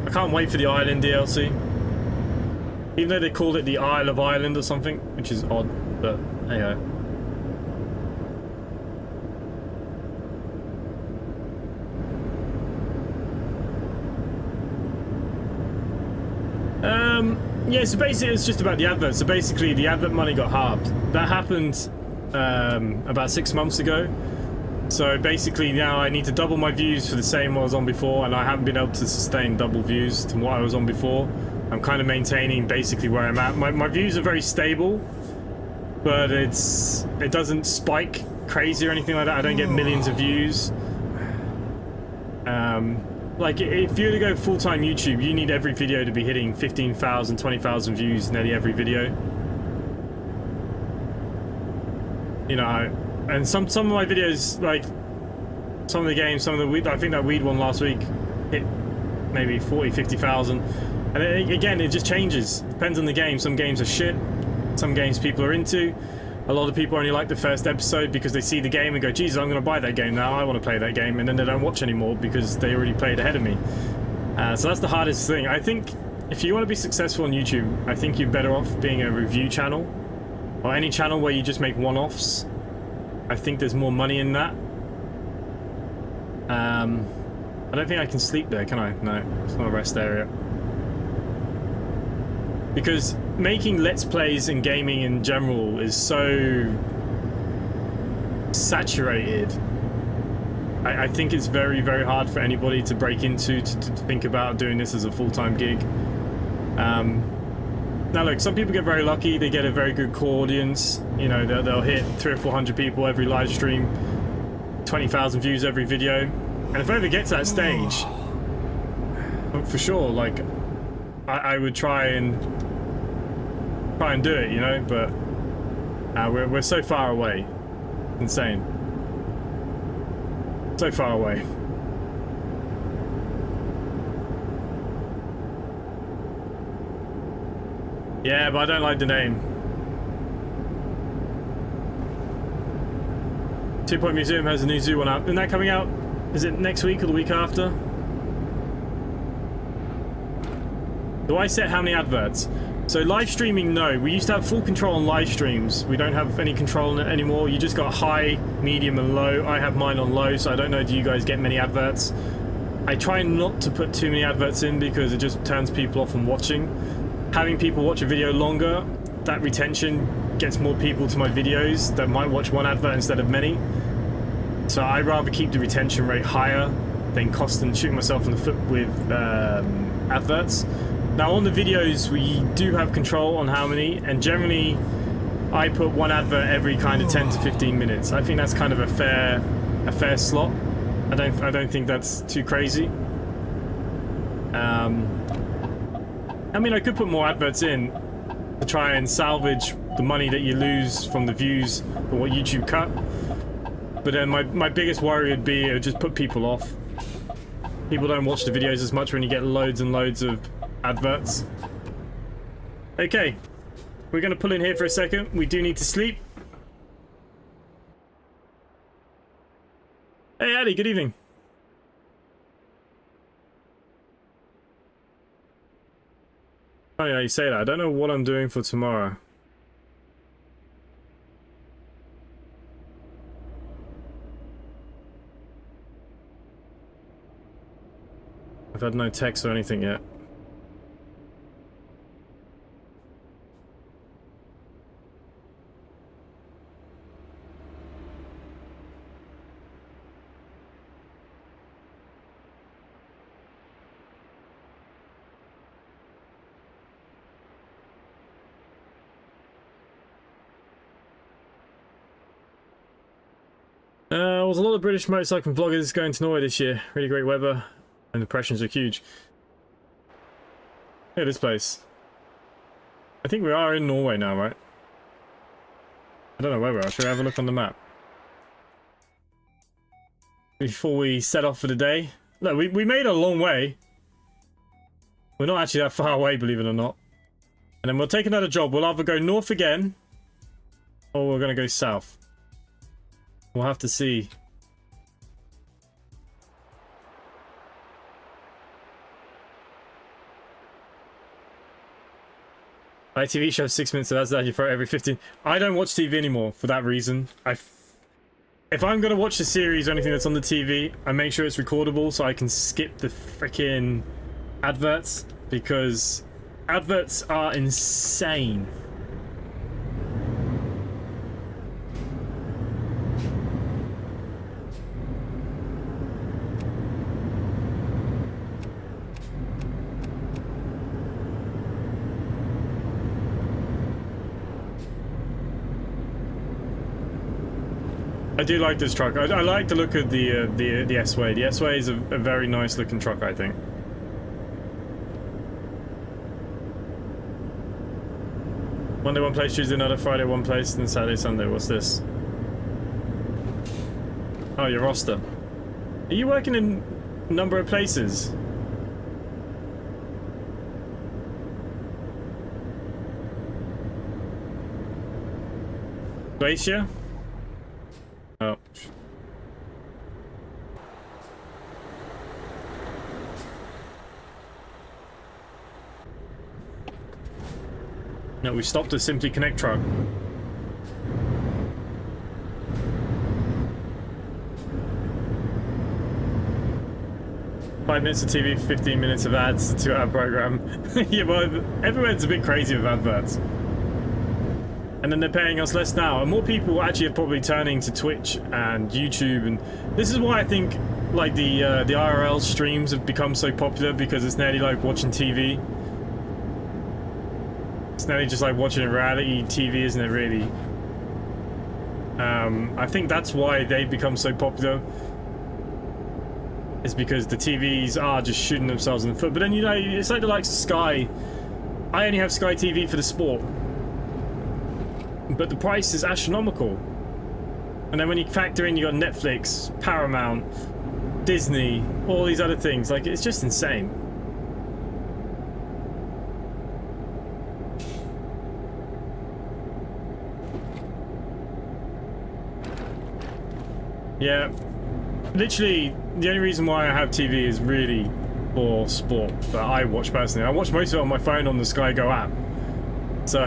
I can't wait for the Ireland DLC. Even though they called it the Isle of Ireland or something, which is odd, but there you go. Yeah, so basically it's just about the adverts. So basically the advert money got halved. That happened about 6 months ago. So basically now I need to double my views for the same I was on before, and I haven't been able to sustain double views to what I was on before. I'm kind of maintaining basically where I'm at. My views are very stable, but it doesn't spike crazy or anything like that. I don't get millions of views. Like, if you were to go full-time YouTube, you need every video to be hitting 15,000, 20,000 views nearly every video. You know, and some of my videos, like, some of the games, some of the weed, I think that weed one last week hit maybe 40, 50,000. And again, it just changes. Depends on the game. Some games are shit. Some games people are into. A lot of people only like the first episode because they see the game and go, Jesus, I'm going to buy that game now. I want to play that game. And then they don't watch anymore because they already played ahead of me. So that's the hardest thing. I think if you want to be successful on YouTube, I think you're better off being a review channel or any channel where you just make one-offs. I think there's more money in that. I don't think I can sleep there, can I? No, it's not a rest area. Because making Let's Plays and gaming in general is so saturated. I think it's very, very hard for anybody to break into, to think about doing this as a full-time gig. Now look, some people get very lucky, they get a very good core audience. You know, they'll hit 300 or 400 people every live stream, 20,000 views every video. And if I ever get to that stage, for sure, like, I would try and do it, you know, but we're so far away. Insane. So far away. Yeah, but I don't like the name. 2 Point Museum has a new zoo one out. Isn't that coming out? Is it next week or the week after? Do I set how many adverts? So live streaming, no. We used to have full control on live streams. We don't have any control on it anymore. You just got high, medium, and low. I have mine on low, so I don't know, do you guys get many adverts? I try not to put too many adverts in because it just turns people off from watching. Having people watch a video longer, that retention gets more people to my videos that might watch one advert instead of many. So I'd rather keep the retention rate higher than cost and shooting myself in the foot with adverts. Now on the videos we do have control on how many, and generally I put one advert every kind of 10 to 15 minutes. I think that's kind of a fair slot. I don't think that's too crazy. I mean, I could put more adverts in to try and salvage the money that you lose from the views for what YouTube cut. But then my biggest worry would be it would just put people off. People don't watch the videos as much when you get loads and loads of adverts. Okay, we're going to pull in here for a second. We do need to sleep. Hey Addy, good evening. Funny how you say that. I don't know what I'm doing for tomorrow. I've had no text or anything yet. There was a lot of British motorcycling vloggers going to Norway this year. Really great weather, and the impressions are huge. Yeah, this place. I think we are in Norway now, right? I don't know where we are. Should we have a look on the map? Before we set off for the day. Look, we made a long way. We're not actually that far away, believe it or not. And then we'll take another job. We'll either go north again, or we're going to go south. We'll have to see. Like TV show 6 minutes, so that's that you throw every 15. I don't watch TV anymore for that reason. If I'm gonna watch a series or anything that's on the TV, I make sure it's recordable so I can skip the freaking adverts, because adverts are insane. I do like this truck. I like the look of the S-Way. The S-Way is a very nice looking truck, I think. Monday one place, Tuesday another, Friday one place, and Saturday, Sunday. What's this? Oh, your roster. Are you working in a number of places? Glacier? Oh. No, we stopped to Simply Connect truck. Five minutes of TV, 15 minutes of ads, a 2-hour program. Yeah, well, everyone's a bit crazy with adverts. And then they're paying us less now, and more people actually are probably turning to Twitch and YouTube, and this is why I think like the IRL streams have become so popular, because it's nearly like watching TV. It's nearly just like watching reality TV, isn't it, really? I think that's why they've become so popular. It's because the TVs are just shooting themselves in the foot. But then, you know, it's like the likes of Sky. I only have Sky TV for the sport, but the price is astronomical. And then when you factor in, you got Netflix, Paramount, Disney, all these other things, like, it's just insane. Yeah, literally the only reason why I have TV is really for sport that I watch personally. I watch most of it on my phone on the Sky Go app, so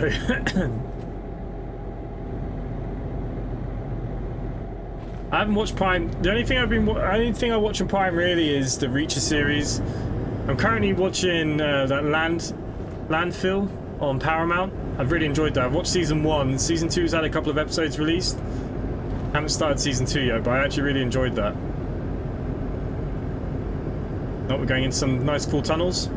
I haven't watched Prime. The only thing I watch on Prime really is the Reacher series. I'm currently watching that Landfill on Paramount. I've really enjoyed that. I've watched season 1. Season 2's had a couple of episodes released. Haven't started season 2 yet, but I actually really enjoyed that. Now we're going into some nice cool tunnels.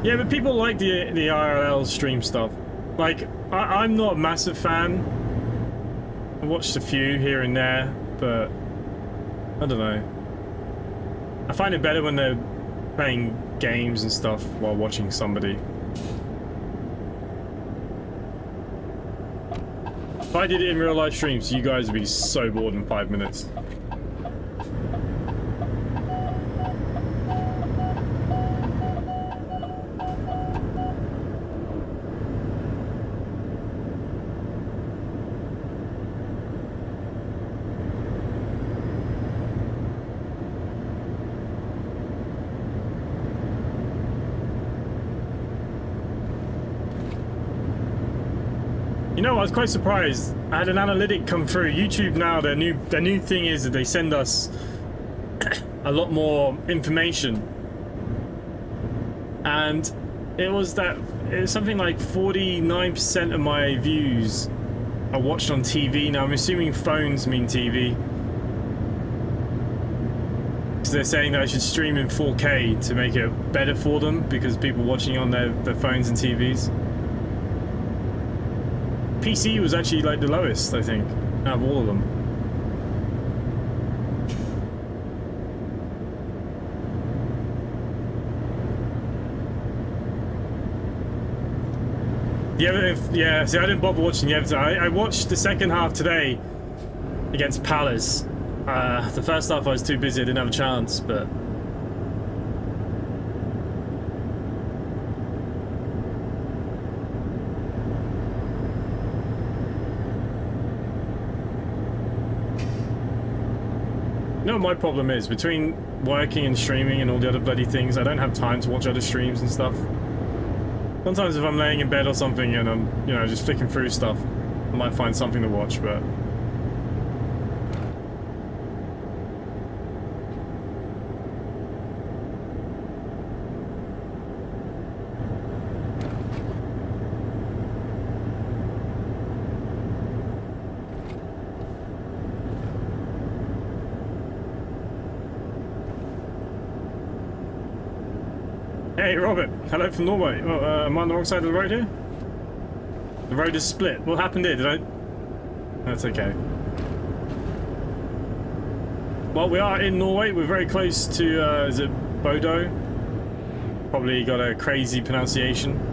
Yeah, but people like the IRL stream stuff. Like, I'm not a massive fan. I watched a few here and there, but I don't know. I find it better when they're playing games and stuff while watching somebody. If I did it in real life streams, you guys would be so bored in 5 minutes. You know, I was quite surprised. I had an analytic come through. YouTube now, their new thing is that they send us a lot more information, and it was something like 49% of my views are watched on TV. Now I'm assuming phones mean TV. they're saying that I should stream in 4K to make it better for them because people watching on their phones and TVs. PC was actually like the lowest, I think, out of all of them. Yeah, see, I didn't bother watching the Everton. I watched the second half today against Palace. The first half I was too busy, I didn't have a chance, but... You know what my problem is? Between working and streaming and all the other bloody things, I don't have time to watch other streams and stuff. Sometimes if I'm laying in bed or something and I'm, you know, just flicking through stuff, I might find something to watch, but... Hey Robert, hello from Norway. Oh, am I on the wrong side of the road here? The road is split. What happened here? Did I... That's okay. Well, we are in Norway. We're very close to, is it Bodo? Probably got a crazy pronunciation.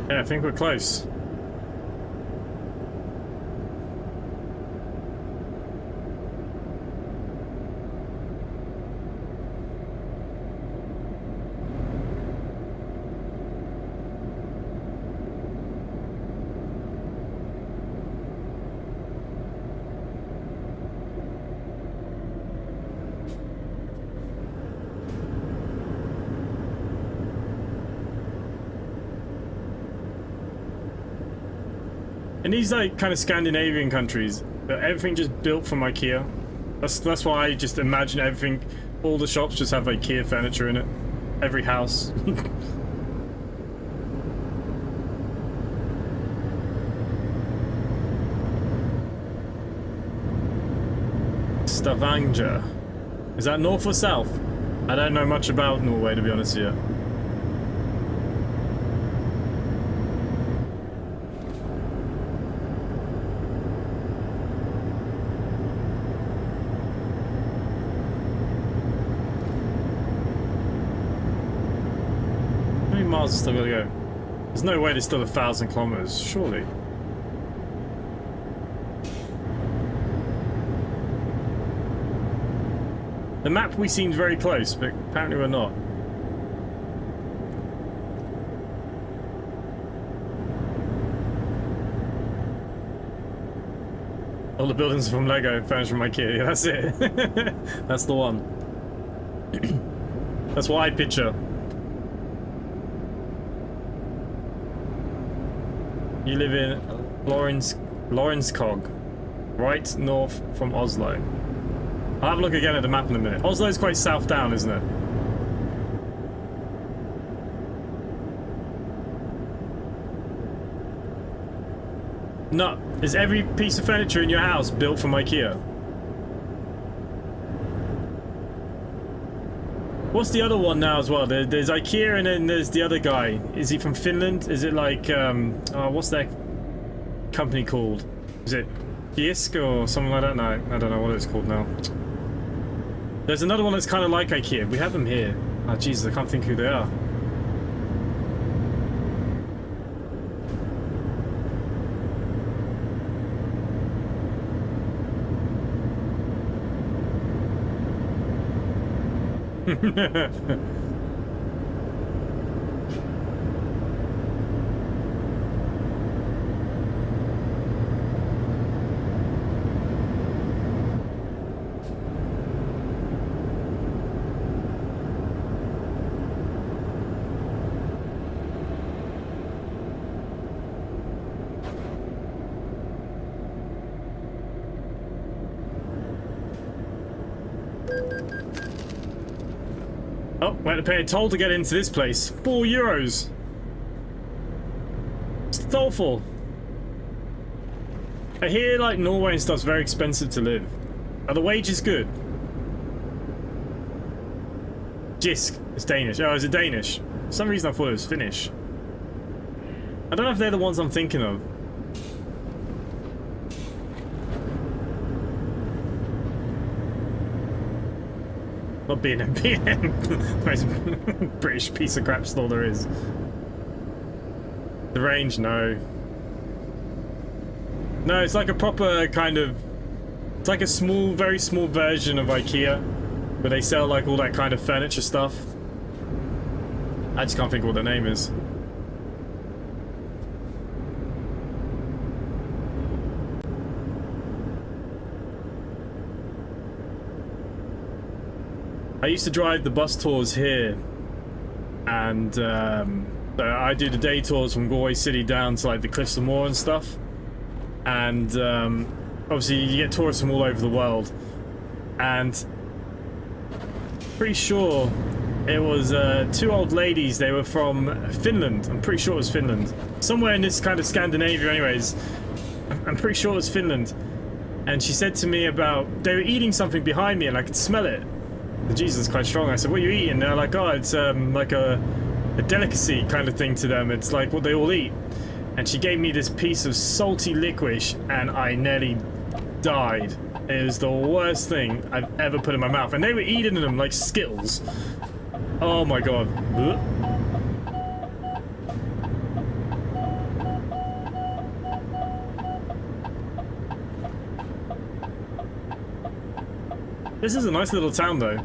Yeah, I think we're close. In these like kind of Scandinavian countries, everything just built from IKEA. That's why I just imagine everything. All the shops just have IKEA furniture in it. Every house. Stavanger. Is that north or south? I don't know much about Norway, to be honest with you. Miles is still gotta go. There's no way there's still 1,000 kilometers, surely. The map we seemed very close, but apparently we're not. All the buildings are from Lego, furniture from IKEA. Yeah, that's it. That's the one. That's what I picture. You live in Lawrencekog, right north from Oslo. I'll have a look again at the map in a minute. Oslo's quite south down, isn't it? No, is every piece of furniture in your house built from IKEA? What's the other one now as well? There's IKEA and then there's the other guy. Is he from Finland? Is it like, oh, what's that company called? Is it Jysk or something like that? No, I don't know what it's called now. There's another one that's kind of like IKEA. We have them here. Oh, Jesus, I can't think who they are. Oh, we had to pay a toll to get into this place. €4. It's thoughtful. I hear like Norway and stuff's very expensive to live. Are the wages good? Jisk. It's Danish. Oh, is it Danish? For some reason I thought it was Finnish. I don't know if they're the ones I'm thinking of. Not B&M, B&M. Most British piece of crap store there is. The range, no. No, it's like a proper kind of... It's like a small, very small version of IKEA. Where they sell like all that kind of furniture stuff. I just can't think of what the name is. I used to drive the bus tours here, and so I do the day tours from Galway City down to like the Cliffs of Moher and stuff. And obviously you get tourists from all over the world, and pretty sure it was 2 old ladies. They were from Finland. I'm pretty sure it was Finland, somewhere in this kind of Scandinavia. Anyways, I'm pretty sure it was Finland. And she said to me about they were eating something behind me, and I could smell it. The cheese is quite strong. I said, "What are you eating?" They're like, "Oh, it's like a delicacy kind of thing to them. It's like what they all eat." And she gave me this piece of salty licorice, and I nearly died. It was the worst thing I've ever put in my mouth. And they were eating them like Skittles. Oh my god. Ugh. This is a nice little town, though.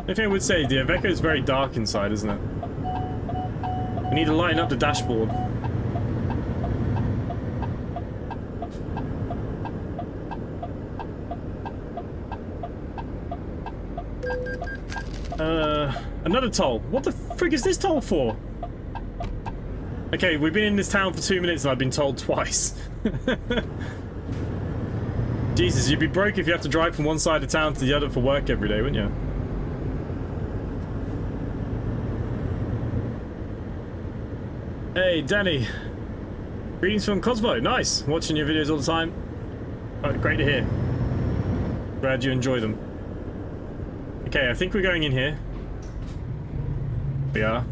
The thing I would say, the Iveco is very dark inside, isn't it? We need to lighten up the dashboard. Another toll. What the frick is this toll for? Okay, we've been in this town for 2 minutes and I've been told twice. Jesus, you'd be broke if you have to drive from one side of town to the other for work every day, wouldn't you? Hey, Danny. Greetings from Kosovo. Nice. Watching your videos all the time. Oh, great to hear. Glad you enjoy them. Okay, I think we're going in here. We are.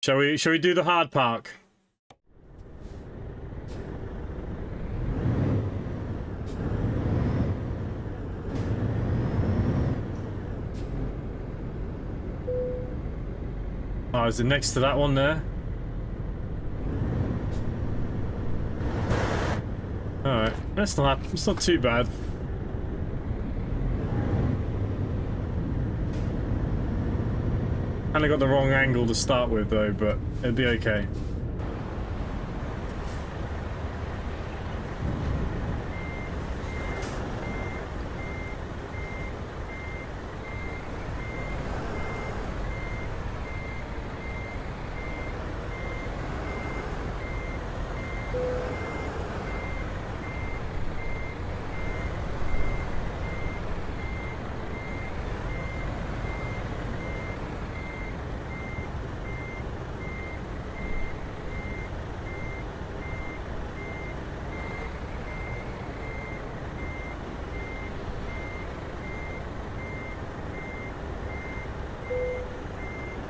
Shall we do the hard park? Oh, is it next to that one there? Alright, it's not too bad. Kinda got the wrong angle to start with though, but it'll be okay.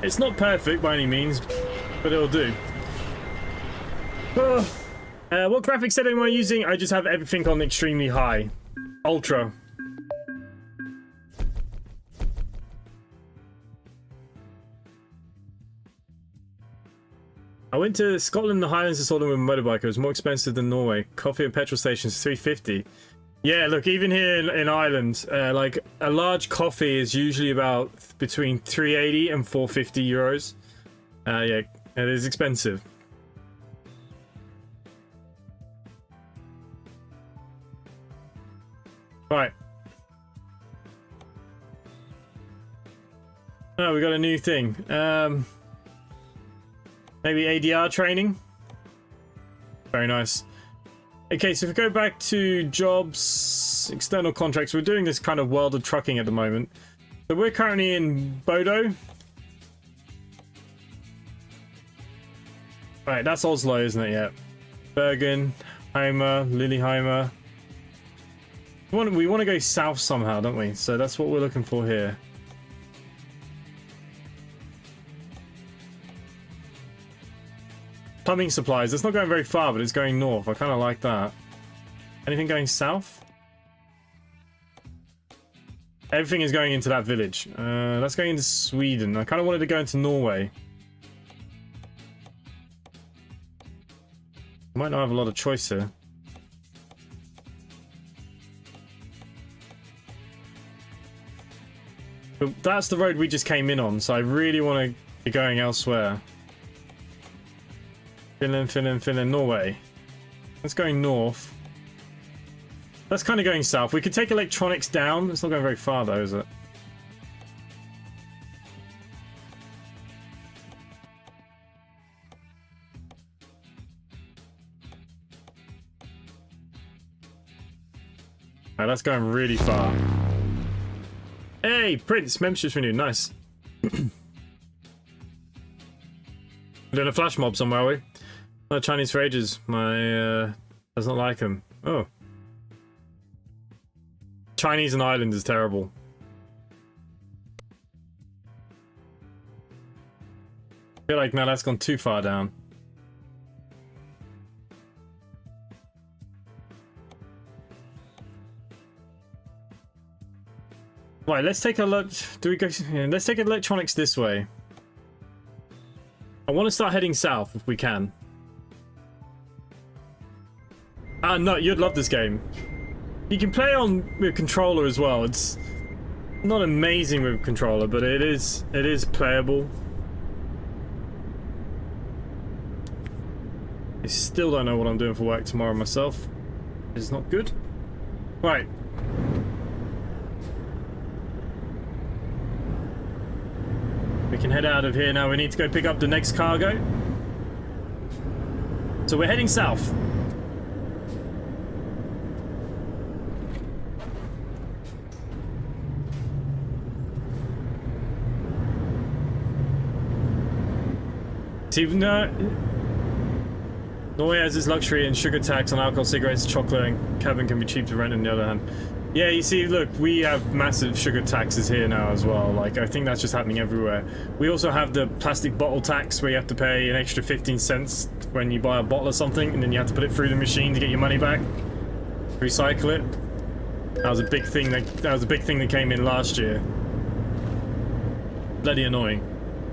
It's not perfect by any means, but it'll do. What graphics setting am I using? I just have everything on extremely high. Ultra. went to Scotland, the Highlands, and saw them with a motorbike. It was more expensive than Norway. Coffee and petrol stations, $3.50. Yeah, look, even here in Ireland, like a large coffee is usually about between 380 and 450 euros. Yeah, it is expensive. Right. Oh, we got a new thing. Maybe ADR training. Very nice. Okay, so if we go back to jobs, external contracts, we're doing this kind of world of trucking at the moment. So we're currently in Bodo. Right, that's Oslo, isn't it? Yeah. Bergen, Heimer, Lillehammer. We want to go south somehow, don't we? So that's what we're looking for here. Plumbing supplies. It's not going very far, but it's going north. I kind of like that. Anything going south? Everything is going into that village. That's going into Sweden. I kind of wanted to go into Norway. Might not have a lot of choice here. But that's the road we just came in on, so I really want to be going elsewhere. Finland, Norway. That's going north. That's kind of going south. We could take electronics down. It's not going very far though, is it? Oh, that's going really far. Hey, Prince, membership's renewed. Nice. We're doing a flash mob somewhere, are we? No Chinese for ages. My does not like them. Oh. Chinese and Ireland is terrible. I feel like now that's gone too far down. Right, let's take a look. Do we go? Yeah, let's take electronics this way. I want to start heading south if we can. Ah, no, you'd love this game. You can play on with controller as well. It's not amazing with controller, but it is playable. I still don't know what I'm doing for work tomorrow myself. It's not good. Right. We can head out of here now. We need to go pick up the next cargo. So we're heading south. See, no. Norway has its luxury and sugar tax on alcohol, cigarettes, chocolate, and cabin can be cheap to rent on the other hand. Yeah, you see, look, we have massive sugar taxes here now as well. Like, I think that's just happening everywhere. We also have the plastic bottle tax where you have to pay an extra 15 cents when you buy a bottle of something, and then you have to put it through the machine to get your money back. Recycle it. That was a big thing that came in last year. Bloody annoying.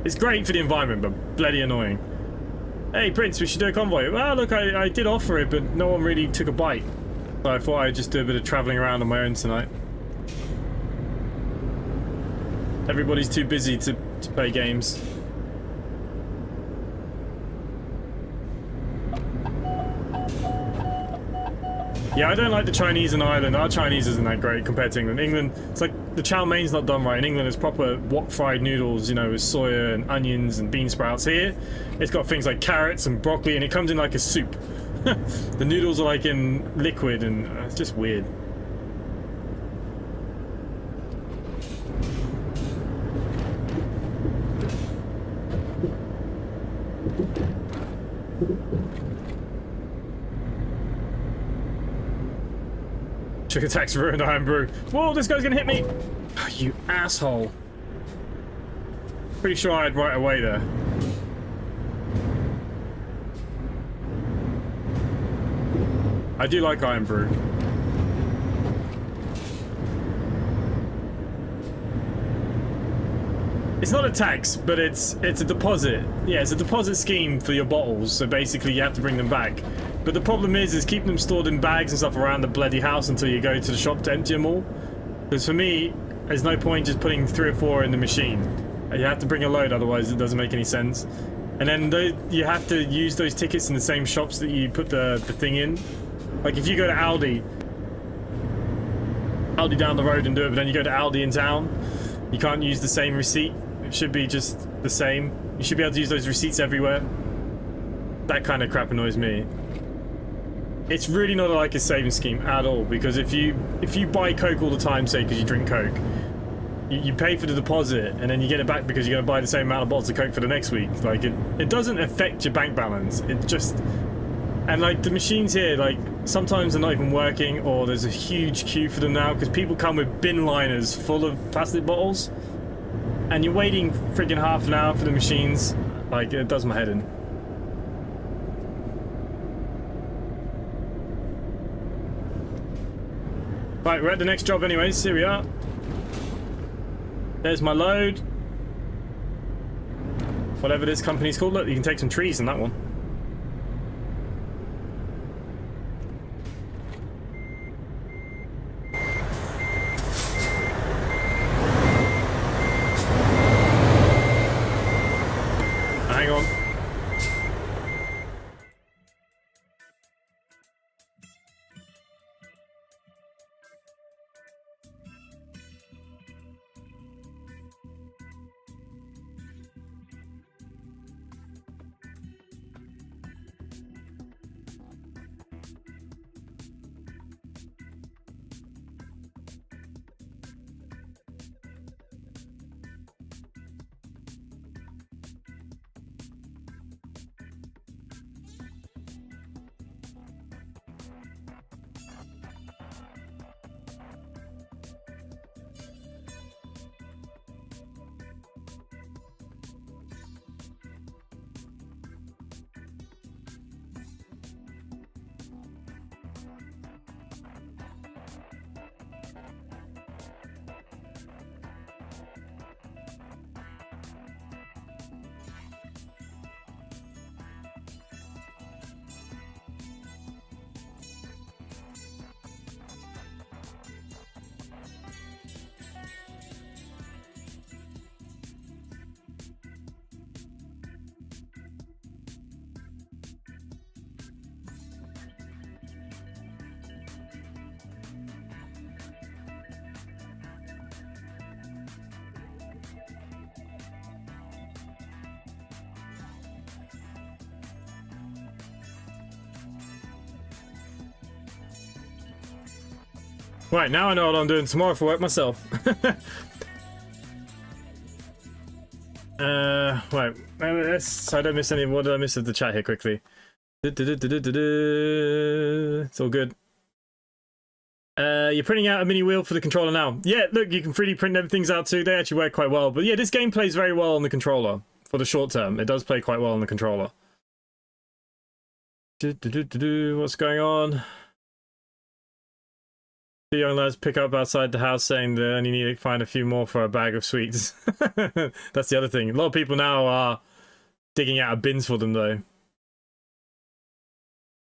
It's great for the environment, but bloody annoying. Hey, Prince, we should do a convoy. Well, look, I did offer it, but no one really took a bite. So I thought I'd just do a bit of travelling around on my own tonight. Everybody's too busy to play games. Yeah, I don't like the Chinese in Ireland. Our Chinese isn't that great compared to England. England, it's like the chow main's not done right. In England, it's proper wok fried noodles, you know, with soya and onions and bean sprouts. Here, it's got things like carrots and broccoli, and it comes in like a soup. The noodles are like in liquid, and it's just weird. Sugar tax ruined Iron Brew. Whoa, this guy's gonna hit me! Oh, you asshole. Pretty sure I had right away there. I do like Iron Brew. It's not a tax, but it's a deposit. Yeah, it's a deposit scheme for your bottles. So basically, you have to bring them back. But the problem is keep them stored in bags and stuff around the bloody house until you go to the shop to empty them all. Because for me, there's no point just putting 3 or 4 in the machine. You have to bring a load, otherwise it doesn't make any sense. And then you have to use those tickets in the same shops that you put the thing in. Like if you go to Aldi down the road and do it, but then you go to Aldi in town, you can't use the same receipt. It should be just the same. You should be able to use those receipts everywhere. That kind of crap annoys me. It's really not like a saving scheme at all, because if you buy Coke all the time, say because you drink Coke, you pay for the deposit and then you get it back because you're going to buy the same amount of bottles of Coke for the next week. Like it doesn't affect your bank balance. It just, and like the machines here, like sometimes they're not even working, or there's a huge queue for them now because people come with bin liners full of plastic bottles, and you're waiting freaking half an hour for the machines. Like it does my head in. Right, we're at the next job anyways. Here we are. There's my load. Whatever this company's called. Look, you can take some trees in that one. Hang on. Right, now I know what I'm doing tomorrow for work myself. Right, so I don't miss any. What did I miss of the chat here quickly? It's all good. You're printing out a mini wheel for the controller now. Yeah, look, you can 3D print everything's out too. They actually work quite well. But yeah, this game plays very well on the controller for the short term. It does play quite well on the controller. What's going on? The young lads pick up outside the house saying they only need to find a few more for a bag of sweets. That's the other thing. A lot of people now are digging out of bins for them though.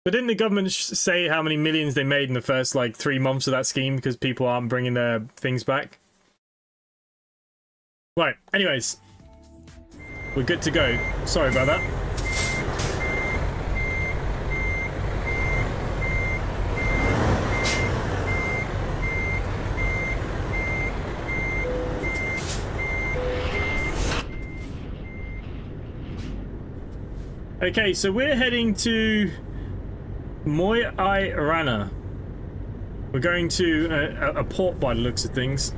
But didn't the government say how many millions they made in the first like 3 months of that scheme because people aren't bringing their things back? Right, anyways. We're good to go. Sorry about that. Okay, so we're heading to Mo I Rana. We're going to a port by the looks of things.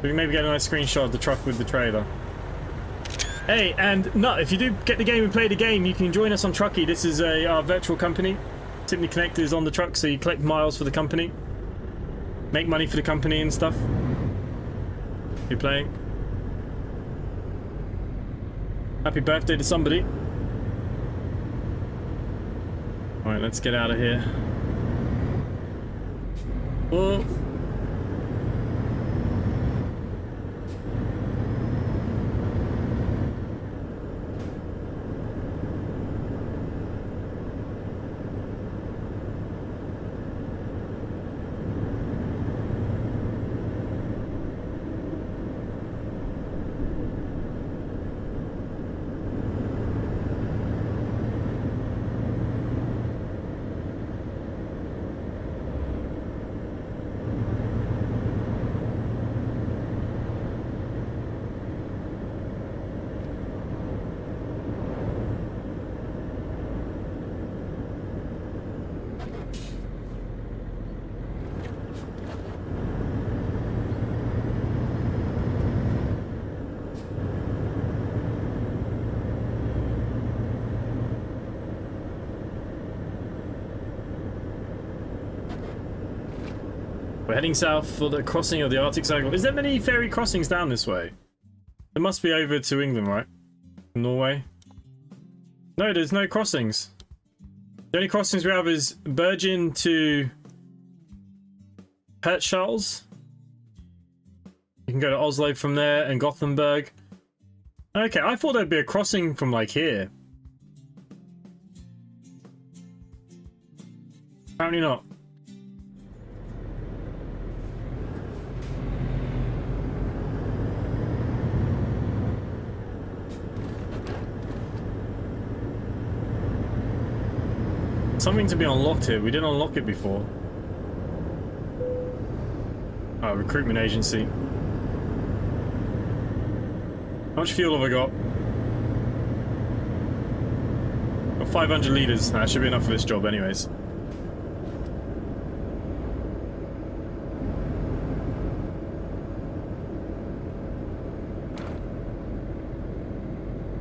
We can maybe get a nice screenshot of the truck with the trailer. Hey, and no, if you do get the game and play the game, you can join us on Truckee. This is our virtual company. Simply Connect is on the truck, so you collect miles for the company. Make money for the company and stuff. You're playing. Happy birthday to somebody. Alright, let's get out of here. Oh. We're heading south for the crossing of the Arctic Circle. Is there many ferry crossings down this way? There must be over to England, right? Norway? No, there's no crossings. The only crossings we have is Bergen to Hirtshals. You can go to Oslo from there and Gothenburg. Okay, I thought there'd be a crossing from like here. Apparently not. Something to be unlocked here. We didn't unlock it before. Oh, recruitment agency. How much fuel have I got? Got 500 litres. That should be enough for this job anyways.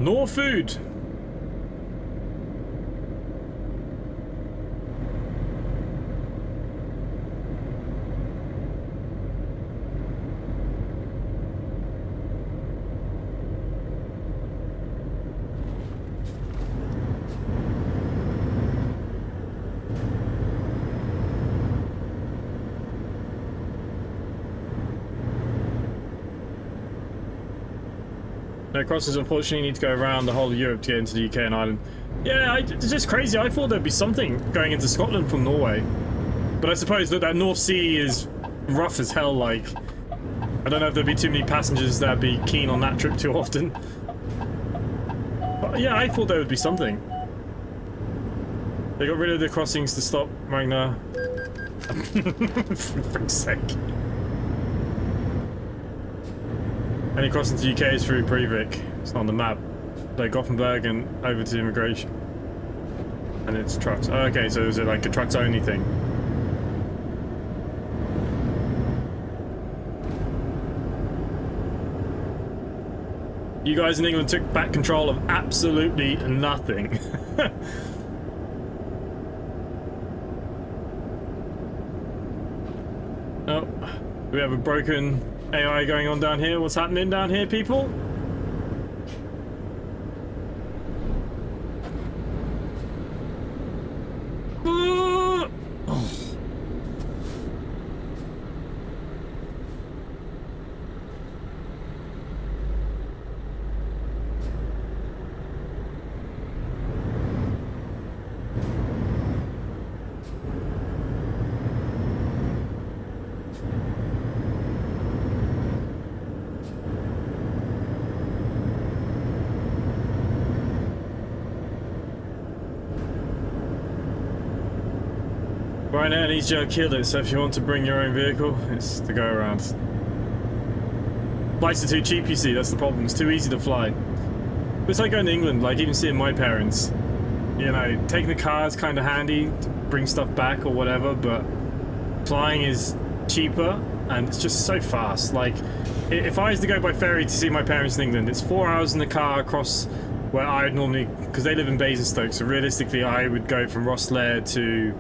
More food! No crosses, unfortunately. You need to go around the whole of Europe to get into the UK and Ireland. Yeah, it's just crazy. I thought there'd be something going into Scotland from Norway. But I suppose that North Sea is rough as hell, like. I don't know if there'd be too many passengers that'd be keen on that trip too often. But yeah, I thought there would be something. They got rid of the crossings to stop Ragnar. For frick's sake. Any crossing to UK is through Breivik. It's not on the map. Like Gothenburg and over to immigration. And it's trucks. Oh, okay, so is it like a trucks only thing? You guys in England took back control of absolutely nothing. Oh, we have a broken AI going on down here. What's happening down here, people? Oh. Right now, Joe killed it, so if you want to bring your own vehicle, it's to go around. Flights are too cheap, you see, that's the problem. It's too easy to fly. But it's like going to England, like even seeing my parents. You know, taking the car is kind of handy to bring stuff back or whatever, but flying is cheaper and it's just so fast. Like, if I was to go by ferry to see my parents in England, it's 4 hours in the car across where I would normally, because they live in Basingstoke, so realistically I would go from Rosslare to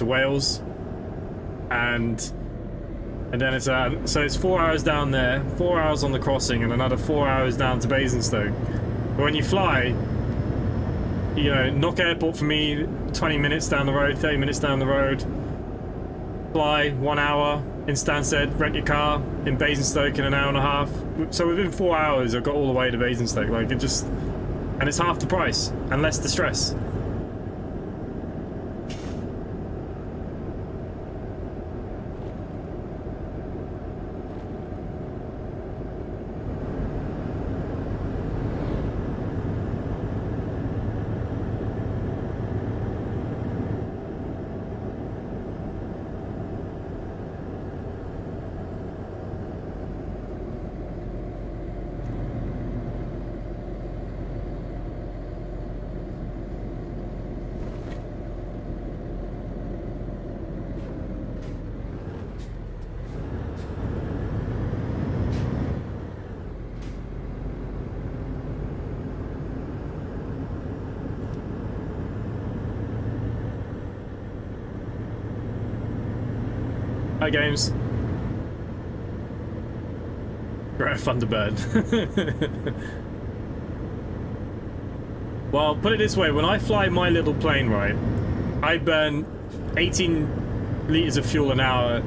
Wales, and then it's so it's 4 hours down there, 4 hours on the crossing, and another 4 hours down to Basingstoke. But when you fly, you know, Knock Airport for me, 20 minutes down the road, 30 minutes down the road. Fly 1 hour in Stansted, rent your car in Basingstoke in an hour and a half. So within 4 hours, I got all the way to Basingstoke. Like it just, and it's half the price and less the stress. Hi, games. Greta Thunderbird. Well, put it this way, when I fly my little plane, right, I burn 18 litres of fuel an hour,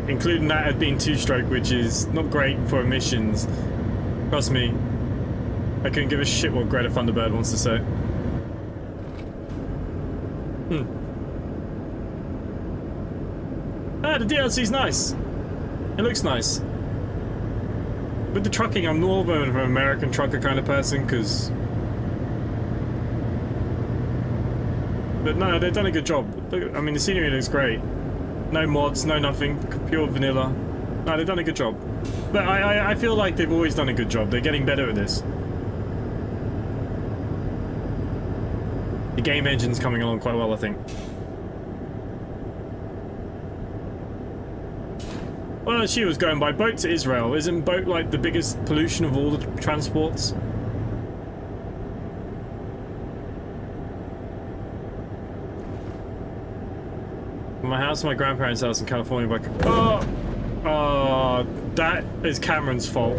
including that as being two-stroke, which is not great for emissions. Trust me, I couldn't give a shit what Greta Thunderbird wants to say. Ah, the DLC's nice. It looks nice. With the trucking, I'm more of an American trucker kind of person, because... But no, they've done a good job. Look, I mean, the scenery looks great. No mods, no nothing, pure vanilla. No, they've done a good job. But I feel like they've always done a good job. They're getting better at this. The game engine's coming along quite well, I think. Well, she was going by boat to Israel. Isn't boat like the biggest pollution of all the transports? My house, my grandparents' house in California. By oh, that is Cameron's fault.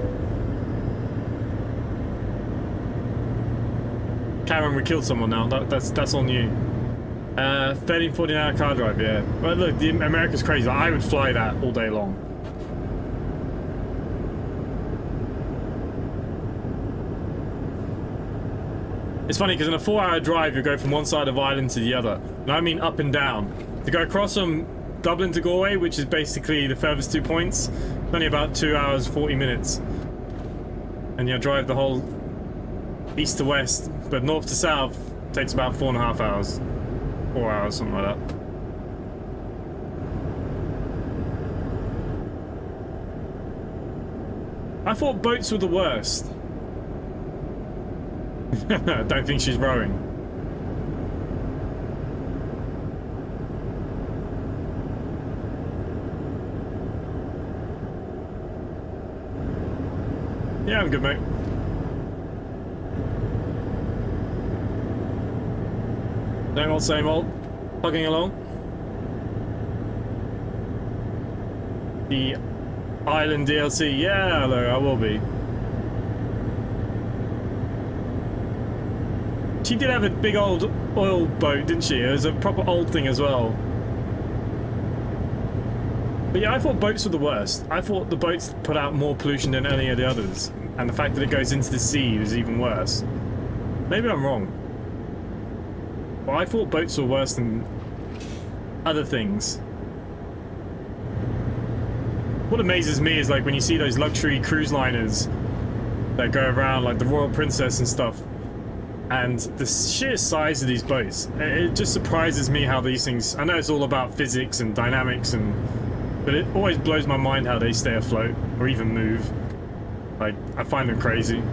Cameron, we killed someone now. That's on you. 13-14 hour car drive, yeah. But look, America's crazy. I would fly that all day long. It's funny because in a 4-hour drive, you go from one side of Ireland to the other. And I mean up and down. To go across from Dublin to Galway, which is basically the furthest 2 points, it's only about 2 hours, 40 minutes. And you drive the whole east to west, but north to south takes about 4.5 hours. 4 hours, something like that. I thought boats were the worst. I don't think she's rowing. Yeah, I'm good, mate. Same old. Plugging along. The Island DLC. Yeah, hello, I will be. She did have a big old oil boat, didn't she? It was a proper old thing as well. But yeah, I thought boats were the worst. I thought the boats put out more pollution than any of the others. And the fact that it goes into the sea was even worse. Maybe I'm wrong. But I thought boats were worse than other things. What amazes me is like when you see those luxury cruise liners that go around, like the Royal Princess and stuff. And the sheer size of these boats, it just surprises me how these things... I know it's all about physics and dynamics, but it always blows my mind how they stay afloat, or even move. Like, I find them crazy.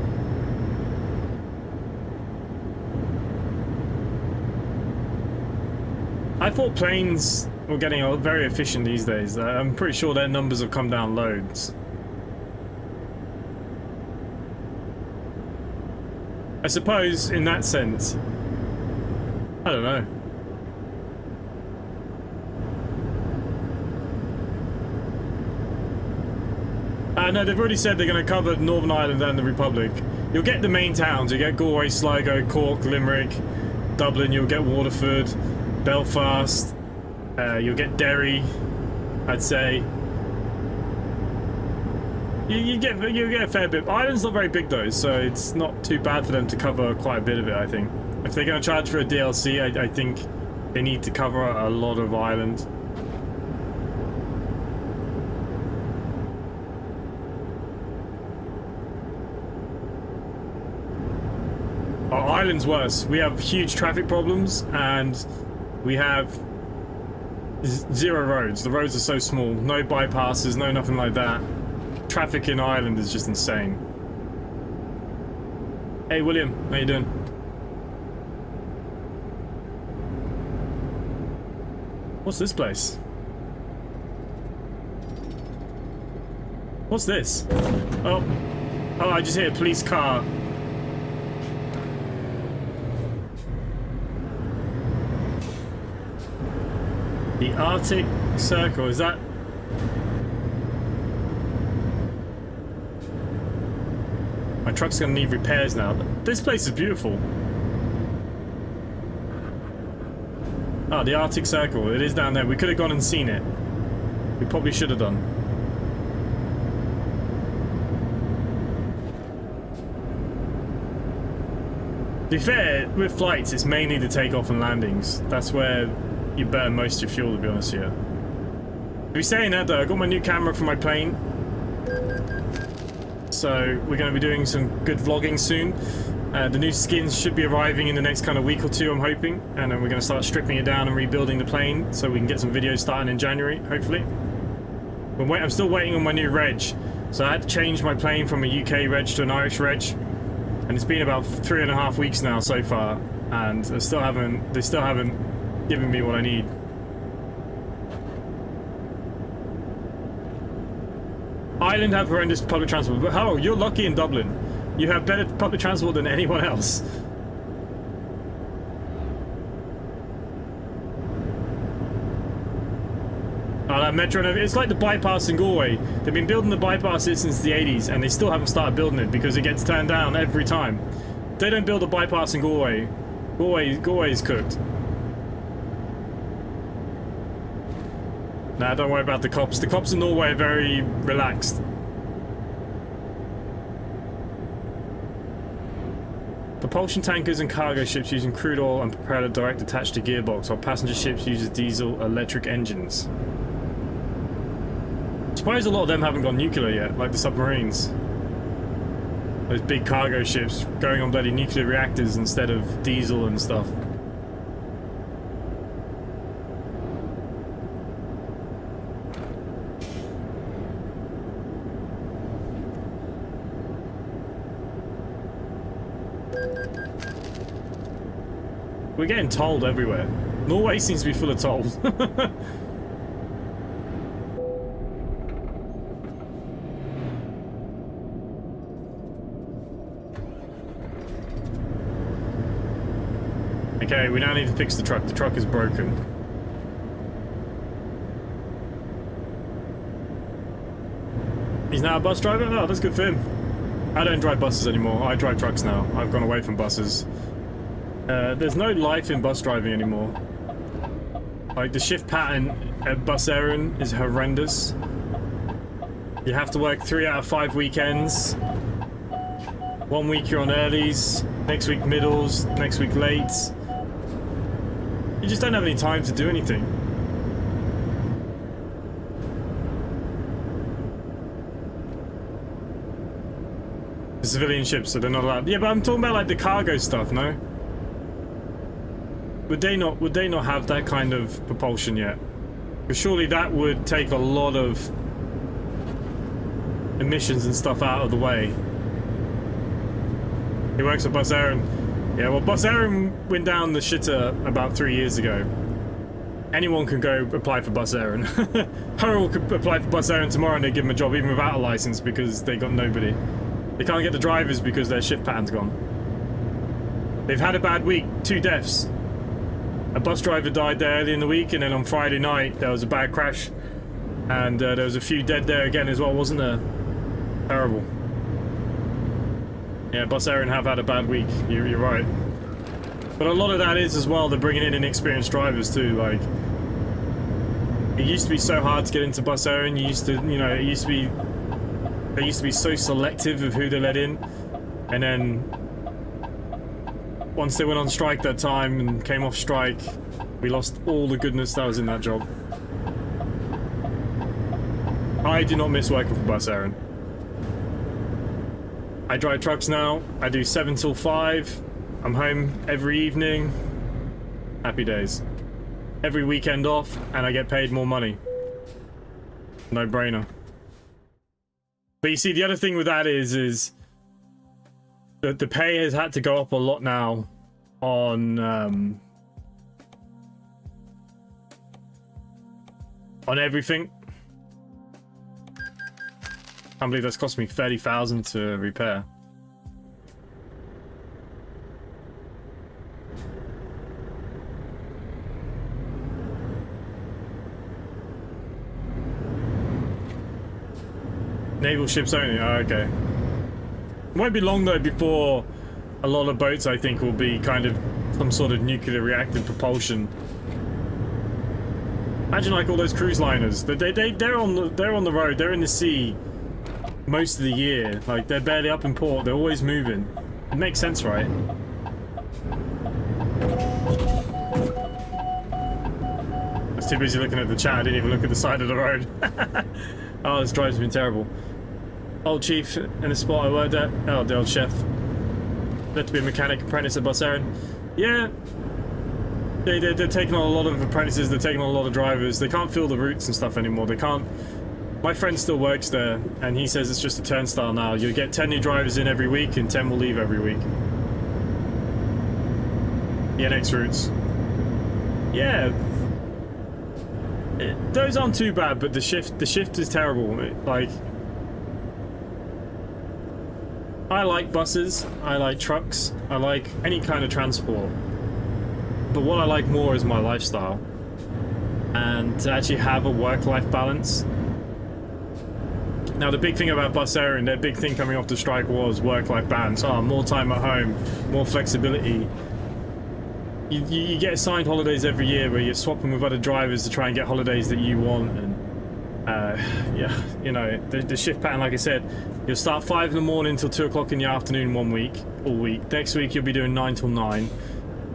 I thought planes were getting very efficient these days. I'm pretty sure their numbers have come down loads. I suppose, in that sense, I don't know. No, they've already said they're going to cover Northern Ireland and the Republic. You'll get the main towns. You'll get Galway, Sligo, Cork, Limerick, Dublin. You'll get Waterford, Belfast. You'll get Derry, I'd say. You get a fair bit. Ireland's not very big though, so it's not too bad for them to cover quite a bit of it, I think. If they're going to charge for a DLC, I think they need to cover a lot of Ireland. Ireland's worse. We have huge traffic problems and we have zero roads. The roads are so small. No bypasses, no nothing like that. Traffic in Ireland is just insane. Hey William, how you doing? What's this place? What's this? Oh, I just hit a police car. The Arctic Circle, is that My truck's gonna need repairs now. This place is beautiful. Oh, the Arctic Circle. It is down there. We could have gone and seen it. We probably should have done. To be fair, with flights, it's mainly the takeoff and landings. That's where you burn most of your fuel, to be honest here. To be saying that, though, I got my new camera for my plane. So we're going to be doing some good vlogging soon. The new skins should be arriving in the next kind of week or two, I'm hoping. And then we're going to start stripping it down and rebuilding the plane so we can get some videos starting in January, hopefully. I'm still waiting on my new reg. So I had to change my plane from a UK reg to an Irish reg. And it's been about 3.5 weeks now so far. And they still haven't given me what I need. Ireland have horrendous public transport, but how? You're lucky in Dublin. You have better public transport than anyone else. Oh, that metro, it's like the bypass in Galway. They've been building the bypasses since the 80s, and they still haven't started building it because it gets turned down every time. They don't build a bypass in Galway. Galway's cooked. Nah, don't worry about the cops. The cops in Norway are very relaxed. Propulsion tankers and cargo ships using crude oil and propeller direct attached to gearbox, while passenger ships use diesel electric engines. I'm surprised a lot of them haven't gone nuclear yet, like the submarines. Those big cargo ships going on bloody nuclear reactors instead of diesel and stuff. We're getting tolled everywhere. Norway seems to be full of tolls. Okay, we now need to fix the truck. The truck is broken. He's now a bus driver? Oh, that's good for him. I don't drive buses anymore. I drive trucks now. I've gone away from buses. There's no life in bus driving anymore. Like, the shift pattern at Bus Erin is horrendous. You have to work 3 out of 5 weekends. 1 week you're on earlies, next week middles, next week lates. You just don't have any time to do anything. The civilian ships, so they're not allowed. Yeah, but I'm talking about like the cargo stuff, no? Would they not have that kind of propulsion yet? Because surely that would take a lot of emissions and stuff out of the way. He works at Bus Erin. Yeah, well, Bus Erin went down the shitter about 3 years ago. Anyone can go apply for Bus Erin. Hurl could apply for Bus Erin tomorrow and they give him a job even without a license because they got nobody. They can't get the drivers because their shift pattern's gone. They've had a bad week. 2 deaths. A bus driver died there early in the week, and then on Friday night there was a bad crash, and there was a few dead there again as well, wasn't there? Terrible. Yeah, Bus Erin have had a bad week. You're right. But a lot of that is as well, they're bringing in inexperienced drivers too. Like, it used to be so hard to get into Bus Erin. You used to, you know, they used to be so selective of who they let in, and then once they went on strike that time and came off strike, we lost all the goodness that was in that job. I do not miss working for Bus Erin. I drive trucks now. I do 7 till 5. I'm home every evening. Happy days. Every weekend off, and I get paid more money. No brainer. But you see, the other thing with that is that the pay has had to go up a lot now on everything. I can't believe that's cost me 30,000 to repair. Naval ships only. Oh, okay. It won't be long though before a lot of boats, I think, will be kind of some sort of nuclear reactive propulsion. Imagine like all those cruise liners. They're on the road. They're in the sea most of the year. Like they're barely up in port. They're always moving. It makes sense, right? I was too busy looking at the chat. I didn't even look at the side of the road. Oh, this drive's been terrible. Old chief in the spot I worked at. Oh, the old chef. Left to be a mechanic apprentice at Barren. Yeah. They're taking on a lot of apprentices. They're taking on a lot of drivers. They can't fill the routes and stuff anymore. They can't. My friend still works there, and he says it's just a turnstile now. You'll get 10 new drivers in every week, and 10 will leave every week. The NX routes. Yeah. Those aren't too bad, but the shift is terrible. Like, I like buses, I like trucks, I like any kind of transport. But what I like more is my lifestyle. And to actually have a work-life balance. Now the big thing about Barren, their big thing coming off the strike was work-life balance. Oh, more time at home, more flexibility. You get assigned holidays every year where you're swapping with other drivers to try and get holidays that you want. And yeah, you know, the shift pattern, like I said, you'll start 5 in the morning till 2 o'clock in the afternoon one week, all week. Next week you'll be doing 9 till 9.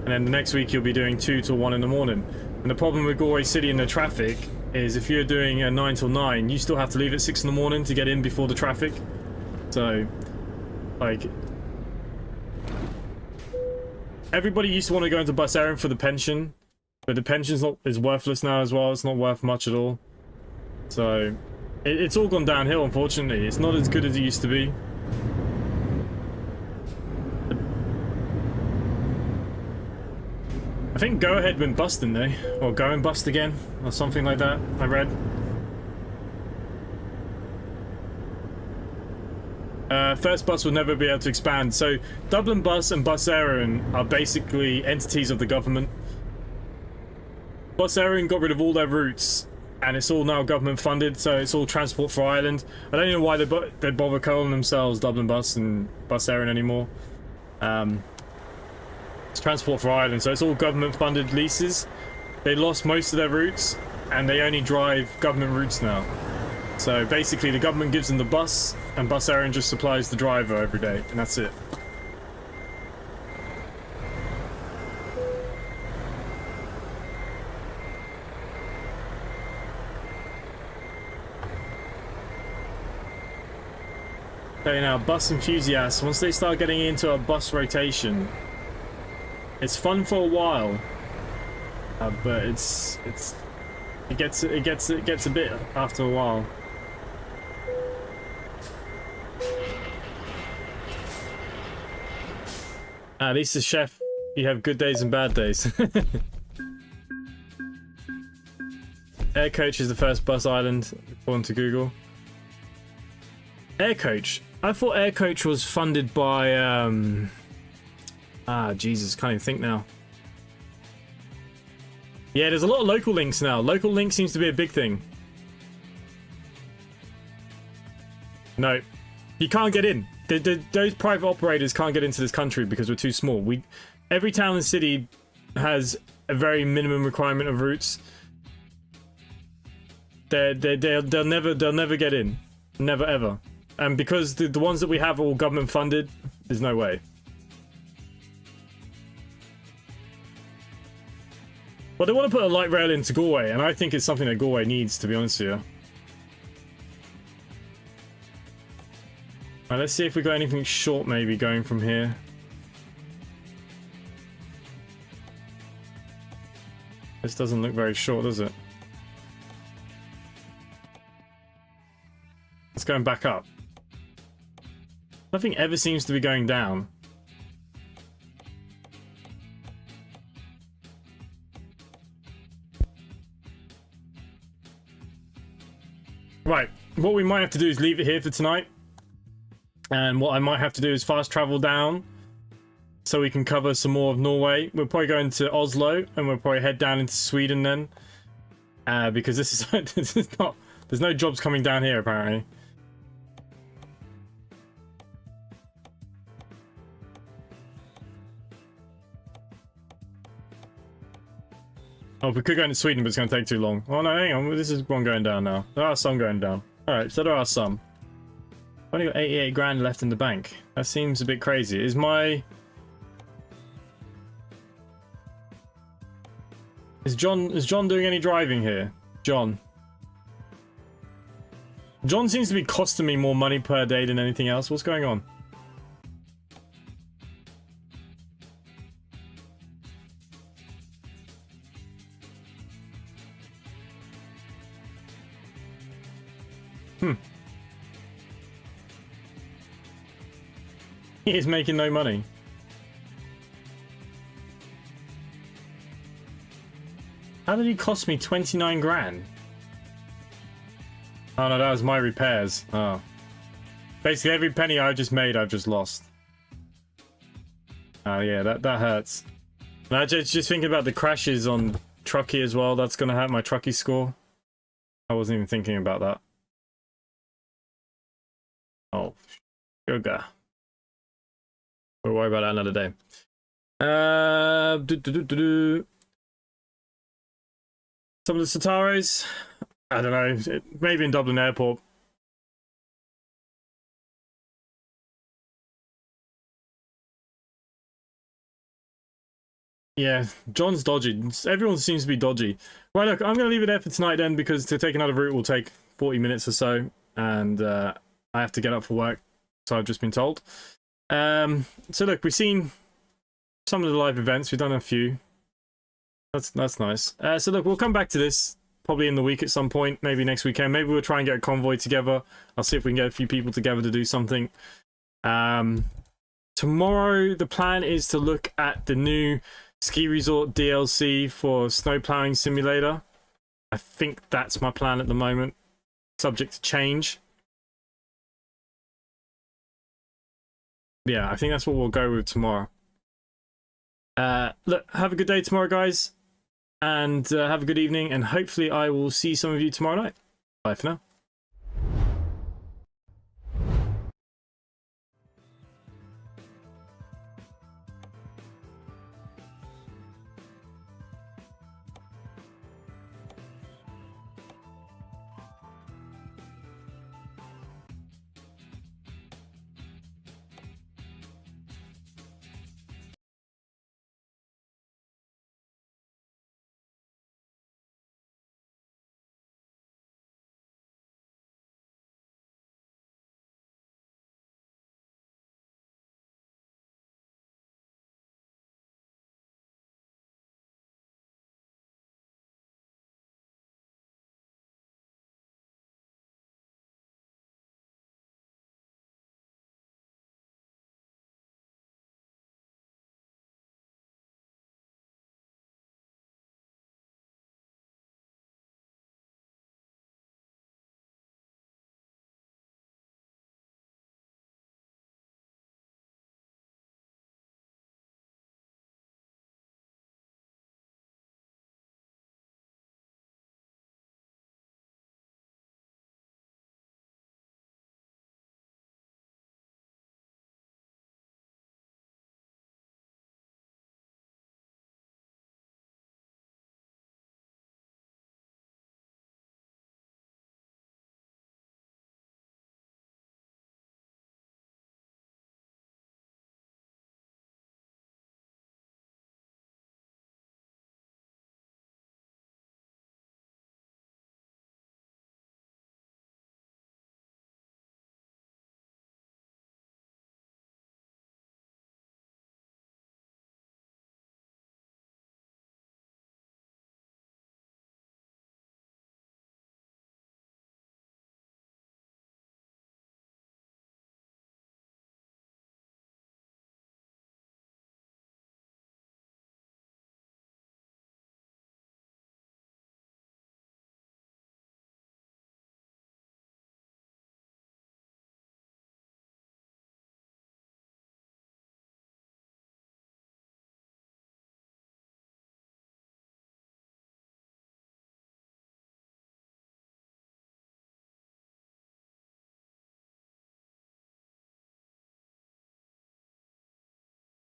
And then the next week you'll be doing 2 till 1 in the morning. And the problem with Galway City and the traffic is if you're doing a 9 till 9, you still have to leave at 6 in the morning to get in before the traffic. So, like, everybody used to want to go into Barren for the pension, but the pension is worthless now as well. It's not worth much at all. So, it's all gone downhill, unfortunately. It's not as good as it used to be. I think Go Ahead went bust, didn't they? Or going bust again, or something like that, I read. First Bus will never be able to expand. So Dublin Bus and Barren are basically entities of the government. Barren got rid of all their routes, and it's all now government funded, so it's all Transport for Ireland. I don't know why they bother calling themselves Dublin Bus and Barren anymore. It's Transport for Ireland, so it's all government funded leases. They lost most of their routes, and they only drive government routes now. So basically the government gives them the bus, and Barren just supplies the driver every day, and that's it. Okay, now bus enthusiasts, once they start getting into a bus rotation, it's fun for a while, but it gets a bit after a while. At least as chef, you have good days and bad days. Air Coach is the first bus island, according to Google. Air Coach. I thought Air Coach was funded by Jesus, can't even think now. Yeah, there's a lot of local links now. Local link seems to be a big thing. No, you can't get in. Those private operators can't get into this country because we're too small. Every town and city has a very minimum requirement of routes. They'll never get in, never ever. And because the ones that we have are all government funded, there's no way. Well, they want to put a light rail into Galway, and I think it's something that Galway needs, to be honest with you. Right, let's see if we got anything short maybe going from here. This doesn't look very short, does it? It's going back up. Nothing ever seems to be going down. Right, what we might have to do is leave it here for tonight. And what I might have to do is fast travel down so we can cover some more of Norway. We'll probably go into Oslo and we'll probably head down into Sweden then. Because this is, this is not, there's no jobs coming down here apparently. Oh, we could go into Sweden, but it's going to take too long. Oh, no, hang on. This is one going down now. There are some going down. Alright, so there are some. I've only got 88 grand left in the bank. That seems a bit crazy. Is John doing any driving here? John seems to be costing me more money per day than anything else. What's going on? He is making no money. How did he cost me 29 grand? Oh no, that was my repairs. Oh. Basically every penny I just made, I've just lost. Oh yeah, that hurts. And I just thinking about the crashes on Truckee as well. That's gonna hurt my Truckee score. I wasn't even thinking about that. Oh, sugar. We'll worry about that another day. Some of the Sataros, I don't know, maybe in Dublin Airport. Yeah, John's dodgy. Everyone seems to be dodgy. Right, look, I'm going to leave it there for tonight then, because to take another route will take 40 minutes or so, and I have to get up for work, so I've just been told. So look, we've seen some of the live events. We've done a few. That's nice. So look, we'll come back to this probably in the week at some point, maybe next weekend. Maybe we'll try and get a convoy together. I'll see if we can get a few people together to do something. Tomorrow, the plan is to look at the new ski resort DLC for snow plowing simulator. I think that's my plan at the moment, subject to change. Yeah, I think that's what we'll go with tomorrow. Look, have a good day tomorrow, guys, and have a good evening, and hopefully I will see some of you tomorrow night. Bye for now.